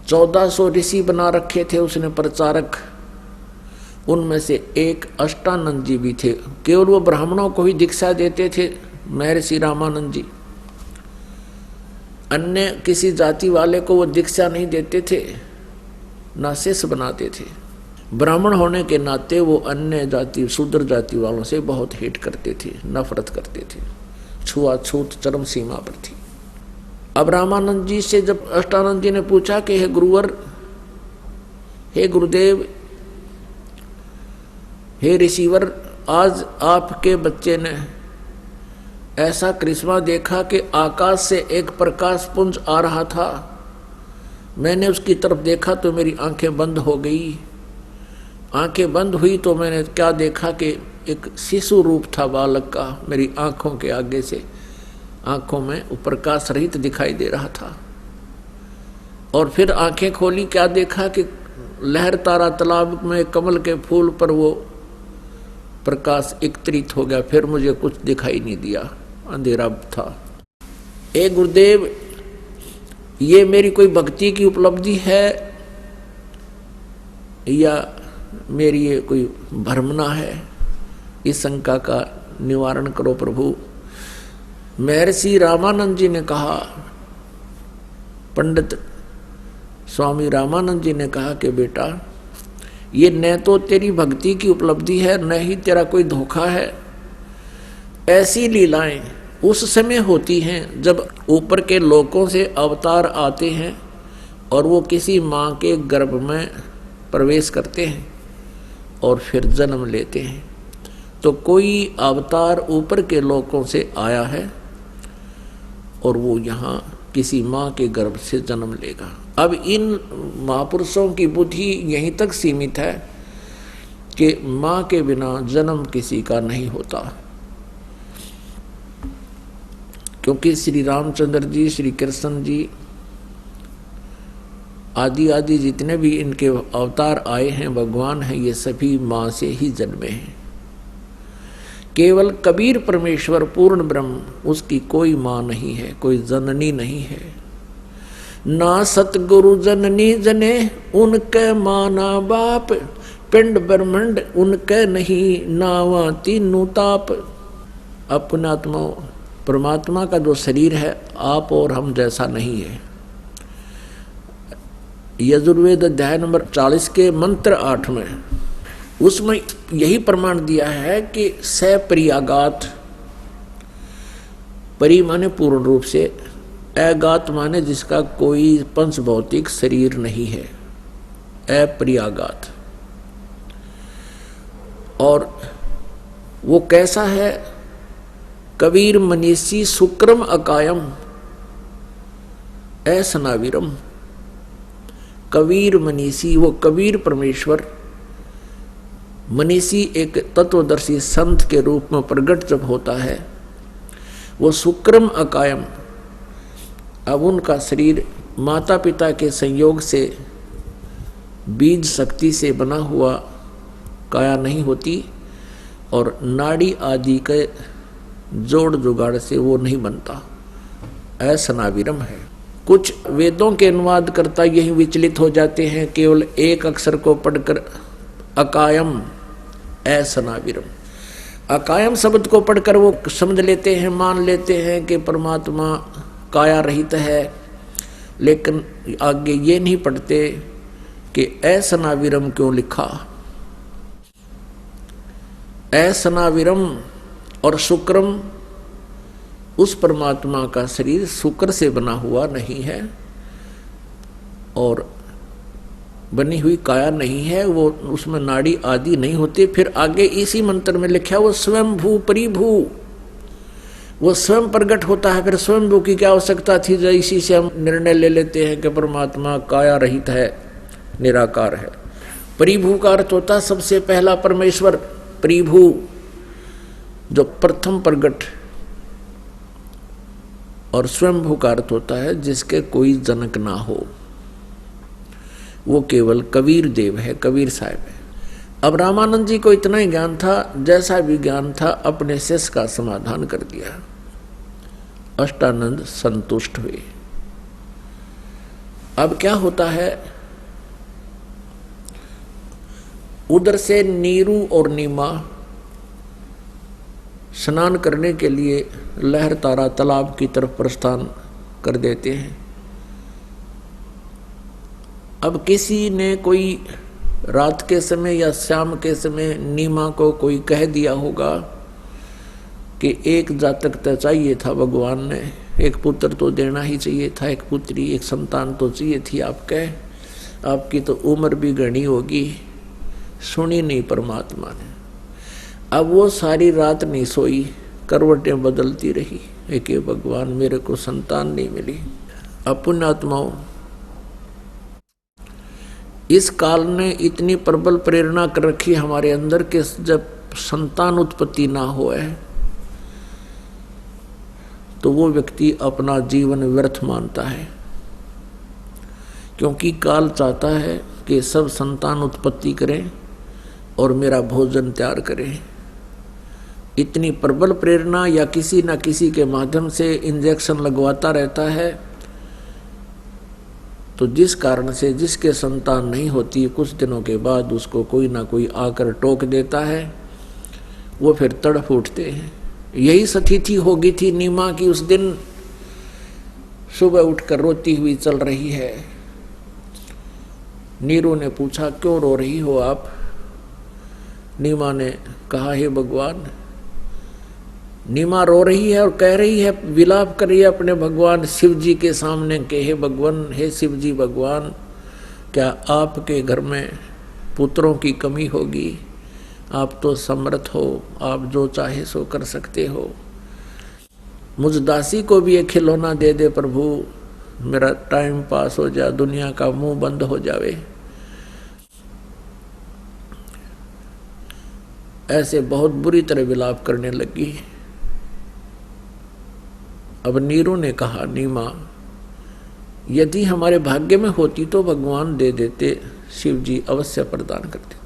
1400 ऋषि बना रखे थे उसने प्रचारक, उनमें से एक अष्टानंद जी भी थे। केवल वो ब्राह्मणों को ही दीक्षा देते थे महर्षि रामानंद जी, अन्य किसी जाति वाले को वो दीक्षा नहीं देते थे, ना शिष्य बनाते थे। ब्राह्मण होने के नाते वो अन्य जाति शूद्र जाति वालों से बहुत हेट करते थे, नफरत करते थे, छुआछूत चरम सीमा पर थी। अब रामानंद जी से जब अष्टानंद जी ने पूछा कि हे गुरुवर, हे गुरुदेव, हे ऋषिवर, आज आपके बच्चे ने ऐसा करिश्मा देखा कि आकाश से एक प्रकाश पुंज आ रहा था, मैंने उसकी तरफ देखा तो मेरी आंखें बंद हो गई। आंखें बंद हुई तो मैंने क्या देखा कि एक शिशु रूप था बालक का, मेरी आंखों के आगे से आंखों में प्रकाश रहित दिखाई दे रहा था। और फिर आंखें खोली, क्या देखा कि लहर तारा तालाब में कमल के फूल पर वो प्रकाश एकत्रित हो गया। फिर मुझे कुछ दिखाई नहीं दिया, अंधेरा था। ए गुरुदेव, ये मेरी कोई भक्ति की उपलब्धि है या मेरी ये कोई भ्रमना है? इस शंका का निवारण करो प्रभु। महर्षि रामानंद जी ने कहा, पंडित स्वामी रामानंद जी ने कहा कि बेटा, ये न तो तेरी भक्ति की उपलब्धि है, न ही तेरा कोई धोखा है। ऐसी लीलाएं उस समय होती हैं जब ऊपर के लोकों से अवतार आते हैं और वो किसी माँ के गर्भ में प्रवेश करते हैं और फिर जन्म लेते हैं। तो कोई अवतार ऊपर के लोकों से आया है और वो यहाँ किसी माँ के गर्भ से जन्म लेगा। अब इन महापुरुषों की बुद्धि यहीं तक सीमित है कि माँ के बिना जन्म किसी का नहीं होता, क्योंकि श्री रामचंद्र जी, श्री कृष्ण जी आदि आदि जितने भी इनके अवतार आए हैं, भगवान हैं, ये सभी माँ से ही जन्मे हैं। केवल कबीर परमेश्वर पूर्ण ब्रह्म, उसकी कोई माँ नहीं है, कोई जननी नहीं है। ना सतगुरु जननी जने, उनके माँ ना बाप, पिंड ब्रह्मंड उनके नहीं, नावा तीनों ताप। अपना आत्मा परमात्मा का जो शरीर है, आप और हम जैसा नहीं है। यजुर्वेद अध्याय नंबर 40 के मंत्र 8 में उसमें यही प्रमाण दिया है कि सप्रियागात, परि माने पूर्ण रूप से, अगात माने जिसका कोई पंच भौतिक शरीर नहीं है, अप्रियागात। और वो कैसा है? कबीर मनीषी शुक्रम अकायम असनाविरम। कबीर मनीषी, वो कबीर परमेश्वर, मनीषी एक तत्वदर्शी संत के रूप में प्रकट जब होता है, वो शुक्रम अकायम। अब उनका शरीर माता पिता के संयोग से, बीज शक्ति से बना हुआ काया नहीं होती, और नाड़ी आदि के जोड़ जुगाड़ से वो नहीं बनता, असनाविरम है। कुछ वेदों के अनुवाद करता यही विचलित हो जाते हैं, केवल एक अक्षर को पढ़कर अकायम असनाविरम, अकायम शब्द को पढ़कर वो समझ लेते हैं, मान लेते हैं कि परमात्मा काया रहित है, लेकिन आगे ये नहीं पढ़ते कि असनाविरम क्यों लिखा। असनाविरम और शुक्रम उस परमात्मा का शरीर शुक्र से बना हुआ नहीं है और बनी हुई काया नहीं है, वो उसमें नाड़ी आदि नहीं होती। फिर आगे इसी मंत्र में लिखा वो स्वयं भू परिभू, वो स्वयं प्रकट होता है। फिर स्वयं भू की क्या आवश्यकता थी, जो इसी से हम निर्णय ले लेते हैं कि परमात्मा काया रहित है, निराकार है। परिभू का अर्थ होता है सबसे पहला परमेश्वर, परिभू जो प्रथम प्रकट, और स्वयंभू का अर्थ होता है जिसके कोई जनक ना हो, वो केवल कबीर देव है, कबीर साहब है। अब रामानंद जी को इतना ही ज्ञान था, जैसा भी ज्ञान था अपने शेष का समाधान कर दिया। अष्टानंद संतुष्ट हुए। अब क्या होता है, उधर से नीरू और नीमा स्नान करने के लिए लहर तारा तालाब की तरफ प्रस्थान कर देते हैं। अब किसी ने कोई रात के समय या शाम के समय नीमा को कोई कह दिया होगा कि एक जातक तो चाहिए था, भगवान ने एक पुत्र तो देना ही चाहिए था, एक पुत्री, एक संतान तो चाहिए थी, आपकी तो उम्र भी घनी होगी। सुनी नहीं परमात्मा ने। अब वो सारी रात नहीं सोई, करवटें बदलती रही, एक भगवान मेरे को संतान नहीं मिली। अब पुण्यात्माओं, इस काल ने इतनी प्रबल प्रेरणा कर रखी हमारे अंदर कि जब संतान उत्पत्ति ना होए तो वो व्यक्ति अपना जीवन व्यर्थ मानता है, क्योंकि काल चाहता है कि सब संतान उत्पत्ति करें और मेरा भोजन तैयार करें। इतनी प्रबल प्रेरणा या किसी न किसी के माध्यम से इंजेक्शन लगवाता रहता है, तो जिस कारण से जिसके संतान नहीं होती, कुछ दिनों के बाद उसको कोई ना कोई आकर टोक देता है, वो फिर तड़फ उठते हैं। यही स्थिति होगी थी नीमा की। उस दिन सुबह उठकर रोती हुई चल रही है। नीरू ने पूछा, क्यों रो रही हो आप? नीमा ने कहा, हे भगवान। नीमा रो रही है और कह रही है, विलाप कर रही है अपने भगवान शिव जी के सामने कि हे भगवान, हे शिव जी भगवान, क्या आपके घर में पुत्रों की कमी होगी? आप तो समर्थ हो, आप जो चाहे सो कर सकते हो। मुझ दासी को भी एक खिलौना दे दे प्रभु, मेरा टाइम पास हो जाए, दुनिया का मुंह बंद हो जावे। ऐसे बहुत बुरी तरह विलाप करने लगी। अब नीरू ने कहा, नीमा, यदि हमारे भाग्य में होती तो भगवान दे देते, शिव जी अवश्य प्रदान कर देते।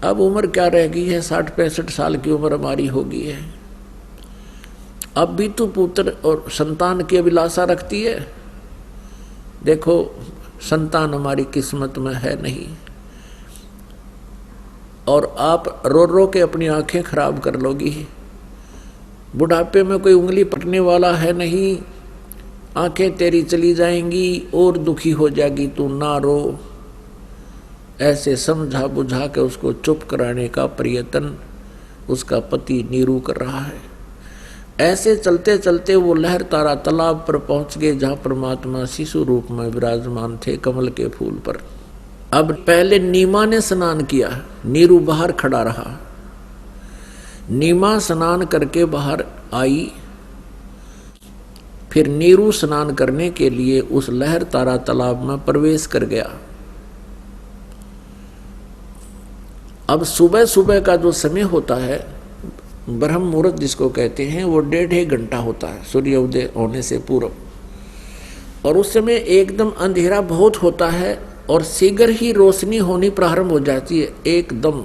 अब उम्र क्या रह गई है, 60-65 साल की उम्र हमारी हो गई है। अब भी तो पुत्र और संतान की अभिलाषा रखती है। देखो, संतान हमारी किस्मत में है नहीं, और आप रो रो के अपनी आंखें खराब कर लोगी। बुढ़ापे में कोई उंगली पकड़ने वाला है नहीं, आंखें तेरी चली जाएंगी और दुखी हो जाएगी, तू ना रो। ऐसे समझा बुझा के उसको चुप कराने का प्रयत्न उसका पति नीरू कर रहा है। ऐसे चलते चलते वो लहर तारा तालाब पर पहुंच गए, जहां परमात्मा शिशु रूप में विराजमान थे कमल के फूल पर। अब पहले नीमा ने स्नान किया, नीरू बाहर खड़ा रहा। नीमा स्नान करके बाहर आई, फिर नीरू स्नान करने के लिए उस लहर तारा तालाब में प्रवेश कर गया। अब सुबह सुबह का जो समय होता है, ब्रह्म मुहूर्त जिसको कहते हैं, वो 1.5 घंटा होता है सूर्योदय होने से पूर्व, और उस समय एकदम अंधेरा बहुत होता है और शीघ्र ही रोशनी होनी प्रारंभ हो जाती है, एकदम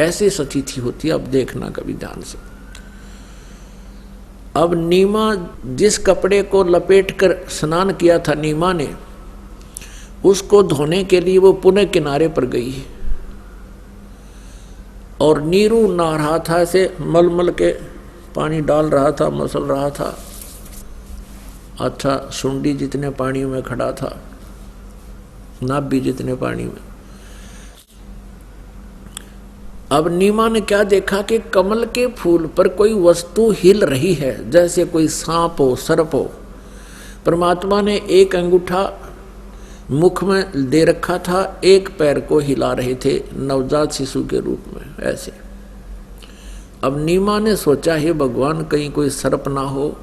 ऐसी स्थिति होती है। अब देखना कभी ध्यान से। अब नीमा जिस कपड़े को लपेट कर स्नान किया था नीमा ने, उसको धोने के लिए वो पुनः किनारे पर गई, और नीरू नहा रहा था, ऐसे मलमल के पानी डाल रहा था, मसल रहा था। अच्छा, सुंडी जितने पानी में खड़ा था, नाभि जितने पानी में। अब नीमा ने क्या देखा कि कमल के फूल पर कोई वस्तु हिल रही है, जैसे कोई सांप हो, सर्प हो। परमात्मा ने एक अंगूठा मुख में दे रखा था, एक पैर को हिला रहे थे नवजात शिशु के रूप में, ऐसे। अब नीमा ने सोचा, हे भगवान, कहीं कोई सर्प ना हो,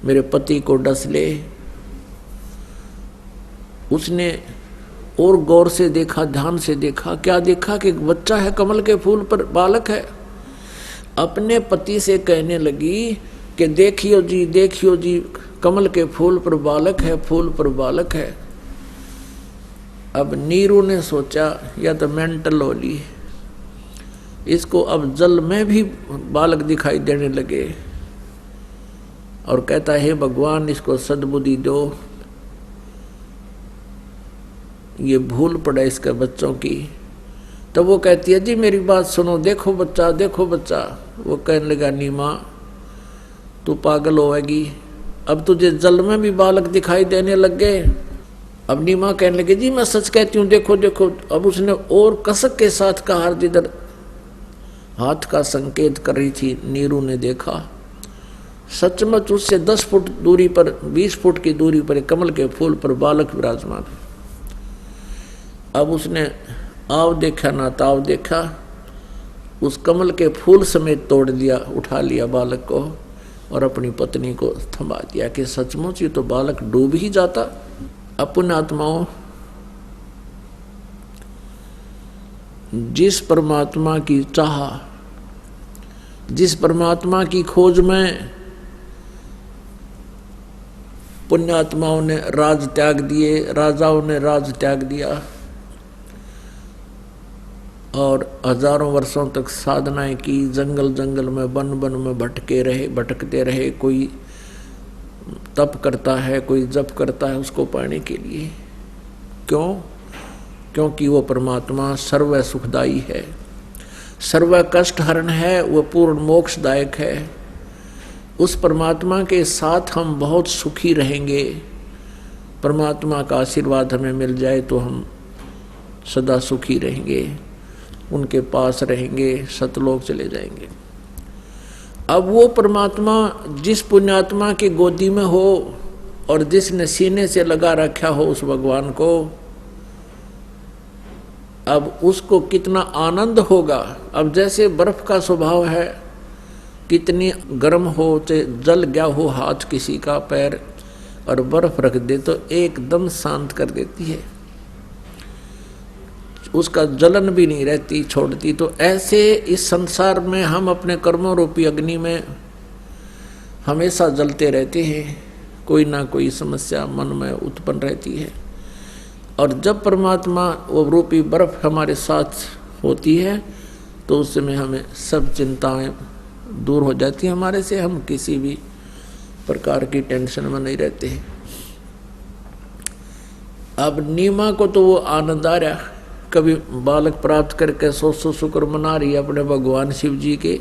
मेरे पति को डस ले। उसने और गौर से देखा, ध्यान से देखा। क्या देखा कि बच्चा है, कमल के फूल पर बालक है। अपने पति से कहने लगी कि देखियो जी, कमल के फूल पर बालक है, फूल पर बालक है। अब नीरू ने सोचा, या तो मेंटल होली, इसको अब जल में भी बालक दिखाई देने लगे। और कहता है, भगवान, इसको सद्बुद्धि दो, ये भूल पड़े इसके बच्चों की। तो वो कहती है, जी मेरी बात सुनो, देखो बच्चा, देखो बच्चा। वो कहने लगा, नीमा तू पागल होएगी, अब तुझे जल में भी बालक दिखाई देने लग गए। अब नीमा कहने लगे, जी मैं सच कहती हूँ, देखो देखो। अब उसने और कसक के साथ कहा, जिधर हाथ का संकेत कर रही थी, नीरू ने देखा सचमुच उससे 10 फुट दूरी पर, 20 फुट की दूरी पर कमल के फूल पर बालक विराजमान। अब उसने आव देखा ना ताव देखा, उस कमल के फूल समेत तोड़ दिया, उठा लिया बालक को और अपनी पत्नी को थमा दिया कि सचमुच ये तो बालक डूब ही जाता। अपने आत्माओं, जिस परमात्मा की चाह, जिस परमात्मा की खोज में पुण्यात्माओं ने राज त्याग दिए, राजाओं ने राज त्याग दिया और हजारों वर्षों तक साधनाएं की, जंगल जंगल में, वन वन में भटकते रहे। कोई तप करता है, कोई जप करता है उसको पाने के लिए। क्यों? क्योंकि वो परमात्मा सर्व सुखदाई है, सर्व कष्ट हरण है, वो पूर्ण मोक्षदायक है। उस परमात्मा के साथ हम बहुत सुखी रहेंगे। परमात्मा का आशीर्वाद हमें मिल जाए तो हम सदा सुखी रहेंगे, उनके पास रहेंगे, सतलोक चले जाएंगे। अब वो परमात्मा जिस पुण्यात्मा की गोदी में हो और जिसने सीने से लगा रखा हो उस भगवान को, अब उसको कितना आनंद होगा। अब जैसे बर्फ का स्वभाव है, कितनी गर्म हो, जल गया हो हाथ किसी का, पैर, और बर्फ रख दे तो एकदम शांत कर देती है, उसका जलन भी नहीं रहती, छोड़ती। तो ऐसे इस संसार में हम अपने कर्मों रूपी अग्नि में हमेशा जलते रहते हैं, कोई ना कोई समस्या मन में उत्पन्न रहती है। और जब परमात्मा वो रूपी बर्फ हमारे साथ होती है तो उस समय हमें सब चिंताएं दूर हो जाती हैं हमारे से, हम किसी भी प्रकार की टेंशन में नहीं रहते हैं। अब नीमा को तो वो आनंद आ रहा, कभी बालक प्राप्त करके सौ शुक्र मना रही है अपने भगवान शिव जी के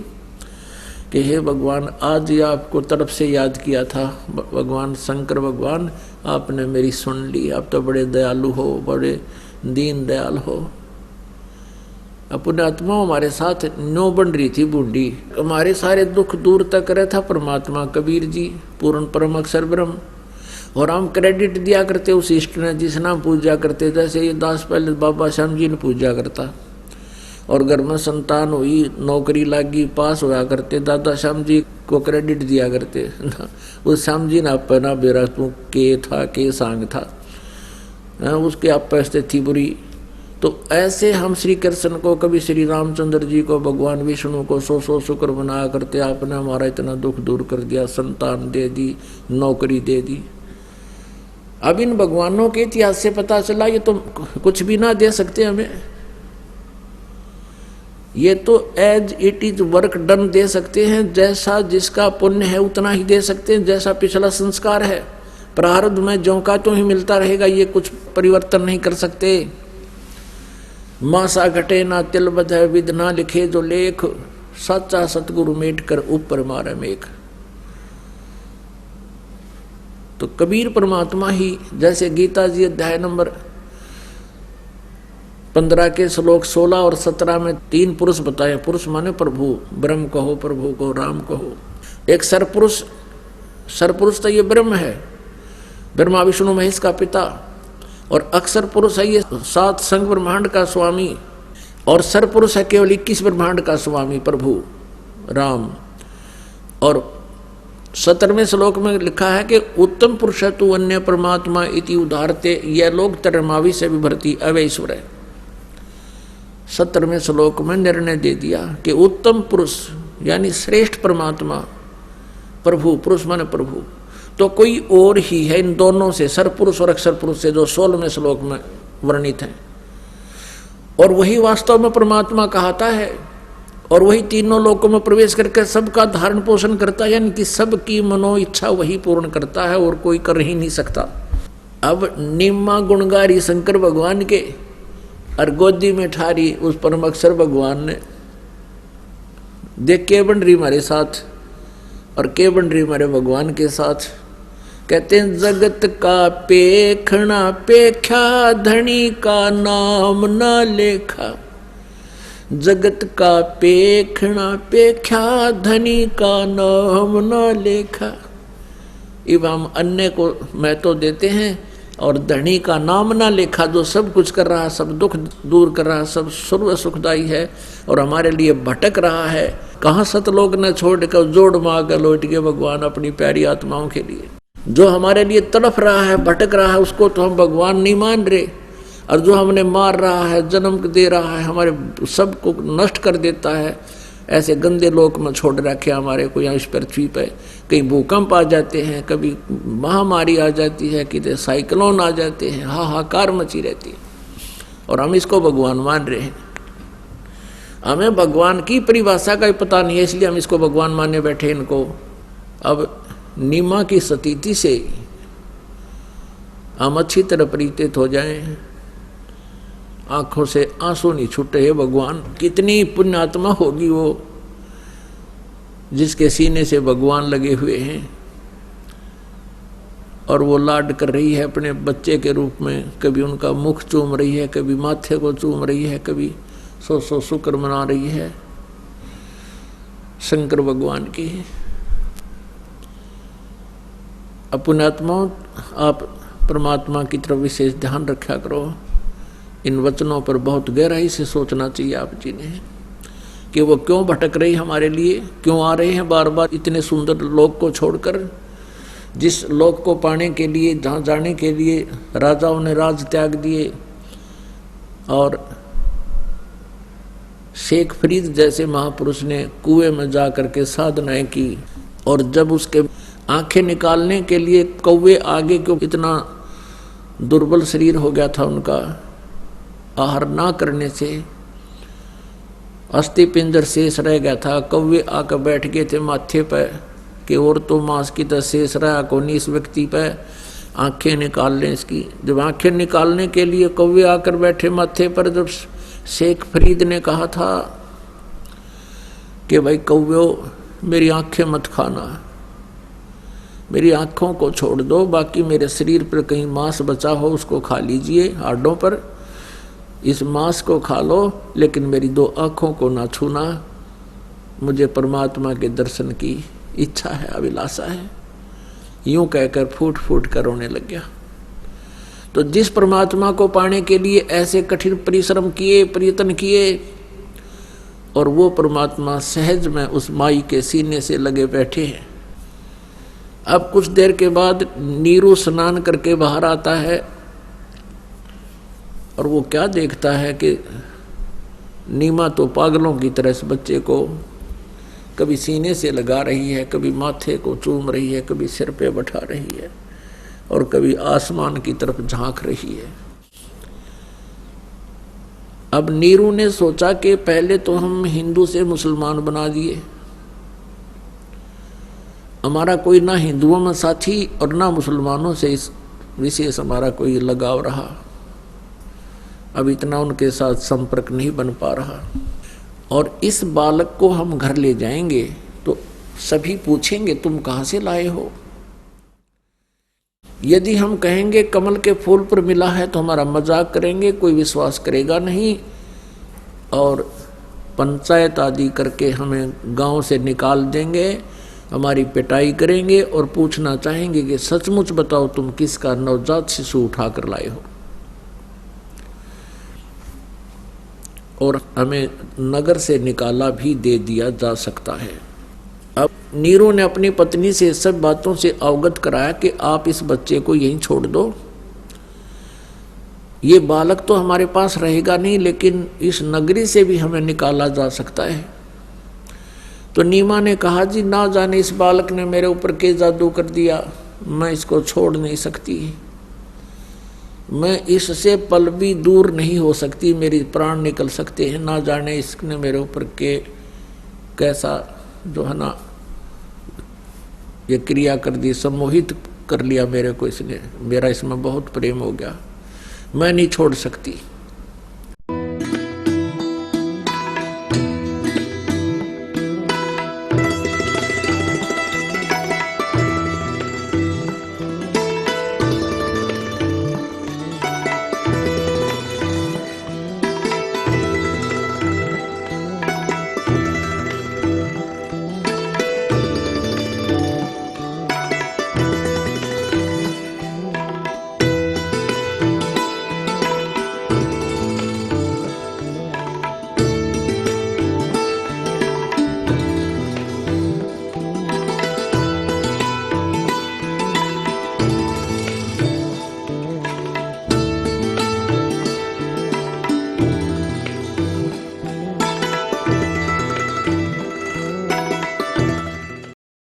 कि हे भगवान, आज ही आपको तरफ से याद किया था, भगवान शंकर भगवान, आपने मेरी सुन ली, आप तो बड़े दयालु हो, बड़े दीन दयाल हो। अपने आत्मा हमारे साथ नो बन रही थी बूढ़ी, हमारे सारे दुख दूर तक रहा था परमात्मा कबीर जी, पूर्ण परम अक्षर ब्रह्म। और हम क्रेडिट दिया करते उस इष्ट ने जिस नाम पूजा करते, जैसे ये दास पहले बाबा श्याम जी ने पूजा करता, और घर में संतान हुई, नौकरी लागी, पास होया करते, दादा श्याम जी को क्रेडिट दिया करते। उस श्याम जी ने आप ना बेरा तू के था, के सांग था, उसके आप पैसे थी बुरी। तो ऐसे हम श्री कृष्ण को, कभी श्री रामचंद्र जी को, भगवान विष्णु को सौ शुक्र बनाया करते, आपने हमारा इतना दुख दूर कर दिया, संतान दे दी, नौकरी दे दी। अब इन भगवानों के इतिहास से पता चला ये तो कुछ भी ना दे सकते हमें, ये तो as it is work done दे सकते हैं, जैसा जिसका पुण्य है उतना ही दे सकते हैं, जैसा पिछला संस्कार है। प्रारब्ध में ज्यों का त्यों ही मिलता रहेगा, ये कुछ परिवर्तन नहीं कर सकते। मासा घटे ना तिल बधे, विद ना लिखे जो लेख, सच्चा सतगुरु मेट कर ऊपर मारे मेघ। तो कबीर परमात्मा ही, जैसे गीता जी अध्याय नंबर 15 के श्लोक 16 और 17 में 3 पुरुष बताए। पुरुष माने प्रभु, ब्रह्म कहो, प्रभु को, राम कहो। एक सरपुरुष, सरपुरुष तो ये ब्रह्म है, ब्रह्मा विष्णु महेश का पिता। और अक्षर पुरुष है ये 7 संघ ब्रह्मांड का स्वामी। और सरपुरुष है केवल 21 ब्रह्मांड का स्वामी, प्रभु राम। और 17वें श्लोक में लिखा है कि उत्तम पुरुष तु अन्य परमात्मा इति उदाहरते, यह लोग तरमावी से विभरती अवैश्वर है। 17वें श्लोक में निर्णय दे दिया कि उत्तम पुरुष यानी श्रेष्ठ परमात्मा प्रभु, पुरुष माने प्रभु, तो कोई और ही है इन दोनों से, सरपुरुष और अक्षर पुरुष से, जो 16वें श्लोक में वर्णित है। और वही वास्तव में परमात्मा कहता है, और वही तीनों लोकों में प्रवेश करके सबका धारण पोषण करता है, यानी कि सबकी मनो इच्छा वही पूर्ण करता है और कोई कर ही नहीं सकता। अब निम्मा गुणगारी शंकर भगवान के और गोदी में ठारी उस परम अक्षर भगवान ने देख के बन रही हमारे साथ, और के बन रही हमारे भगवान के साथ। कहते हैं जगत का पेखना पेख्या, धनी का नाम न लेखा। जगत का पेखना पेख्या, धनी का नाम न लेखा। इब हम अन्य को महत्व देते हैं और धनी का नाम ना लेखा, जो सब कुछ कर रहा है, सब दुख दूर कर रहा है, सब सर्व सुखदायी है और हमारे लिए भटक रहा है। कहाँ सतलोक न छोड़ कर जोड़ मांग लौट के भगवान अपनी प्यारी आत्माओं के लिए। जो हमारे लिए तड़फ रहा है, भटक रहा है, उसको तो हम भगवान नहीं मान रहे। और जो हमने मार रहा है, जन्म दे रहा है, हमारे सब को नष्ट कर देता है, ऐसे गंदे लोक में छोड़ रखे हमारे को यहाँ इस पृथ्वी पे। कहीं भूकंप आ जाते हैं, कभी महामारी आ जाती है, किधर साइक्लोन आ जाते हैं, हाहाकार मची रहती है, और हम इसको भगवान मान रहे हैं। हमें भगवान की परिभाषा का ही पता नहीं है, इसलिए हम इसको भगवान मानने बैठे इनको। अब नीमा की स्थिति से हम अच्छी तरह परिचित हो जाएं, आंखों से आंसू नहीं छूटे। हे भगवान, कितनी पुण्यात्मा होगी वो जिसके सीने से भगवान लगे हुए हैं और वो लाड कर रही है अपने बच्चे के रूप में। कभी उनका मुख चूम रही है, कभी माथे को चूम रही है, कभी सौ शुक्र मना रही है शंकर भगवान की। अब पुण्यात्माओं, आप परमात्मा की तरफ विशेष ध्यान रखा करो। इन वचनों पर बहुत गहराई से सोचना चाहिए आप जी ने कि वो क्यों भटक रही हमारे लिए, क्यों आ रहे हैं बार बार इतने सुंदर लोक को छोड़कर, जिस लोक को पाने के लिए, जहाँ जाने के लिए राजाओं ने राज त्याग दिए और शेख फरीद जैसे महापुरुष ने कुएं में जा करके साधनाएं की। और जब उसके आंखें निकालने के लिए कौवे आगे क्यों, इतना दुर्बल शरीर हो गया था उनका, आहार ना करने से अस्थि पिंजर शेष रह गया था। कौवे आकर बैठ गए थे माथे पर कि और तो मांस की तरह शेष रहा कौन इस व्यक्ति पर, आंखें निकाल लें इसकी। जब आंखें निकालने के लिए कौवे आकर बैठे माथे पर, जब शेख फरीद ने कहा था कि भाई कौवे मेरी आंखें मत खाना, मेरी आंखों को छोड़ दो, बाकी मेरे शरीर पर कहीं मांस बचा हो उसको खा लीजिए, हाडों पर इस मांस को खा लो, लेकिन मेरी 2 आँखों को ना छूना, मुझे परमात्मा के दर्शन की इच्छा है, अभिलाषा है। यूं कहकर फूट फूट कर रोने लग गया। तो जिस परमात्मा को पाने के लिए ऐसे कठिन परिश्रम किए, प्रयत्न किए, और वो परमात्मा सहज में उस माई के सीने से लगे बैठे हैं। अब कुछ देर के बाद नीरू स्नान करके बाहर आता है और वो क्या देखता है कि नीमा तो पागलों की तरह इस बच्चे को कभी सीने से लगा रही है, कभी माथे को चूम रही है, कभी सिर पे बैठा रही है और कभी आसमान की तरफ झांक रही है। अब नीरू ने सोचा कि पहले तो हम हिंदू से मुसलमान बना दिए, हमारा कोई ना हिंदुओं में साथी और ना मुसलमानों से इस विशेष हमारा कोई लगाव रहा, अब इतना उनके साथ संपर्क नहीं बन पा रहा। और इस बालक को हम घर ले जाएंगे तो सभी पूछेंगे तुम कहाँ से लाए हो, यदि हम कहेंगे कमल के फूल पर मिला है तो हमारा मजाक करेंगे, कोई विश्वास करेगा नहीं और पंचायत आदि करके हमें गांव से निकाल देंगे, हमारी पिटाई करेंगे और पूछना चाहेंगे कि सचमुच बताओ तुम किसका नवजात शिशु उठा कर लाए हो। और हमें नगर से निकाला भी दे दिया जा सकता है। अब नीरू ने अपनी पत्नी से सब बातों से अवगत कराया कि आप इस बच्चे को यहीं छोड़ दो, ये बालक तो हमारे पास रहेगा नहीं, लेकिन इस नगरी से भी हमें निकाला जा सकता है। तो नीमा ने कहा जी ना जाने इस बालक ने मेरे ऊपर के जादू कर दिया, मैं इसको छोड़ नहीं सकती, मैं इससे पल भी दूर नहीं हो सकती, मेरे प्राण निकल सकते हैं। ना जाने इसने मेरे ऊपर के कैसा जो है ना ये क्रिया कर दी, सम्मोहित कर लिया मेरे को इसने, मेरा इसमें बहुत प्रेम हो गया, मैं नहीं छोड़ सकती।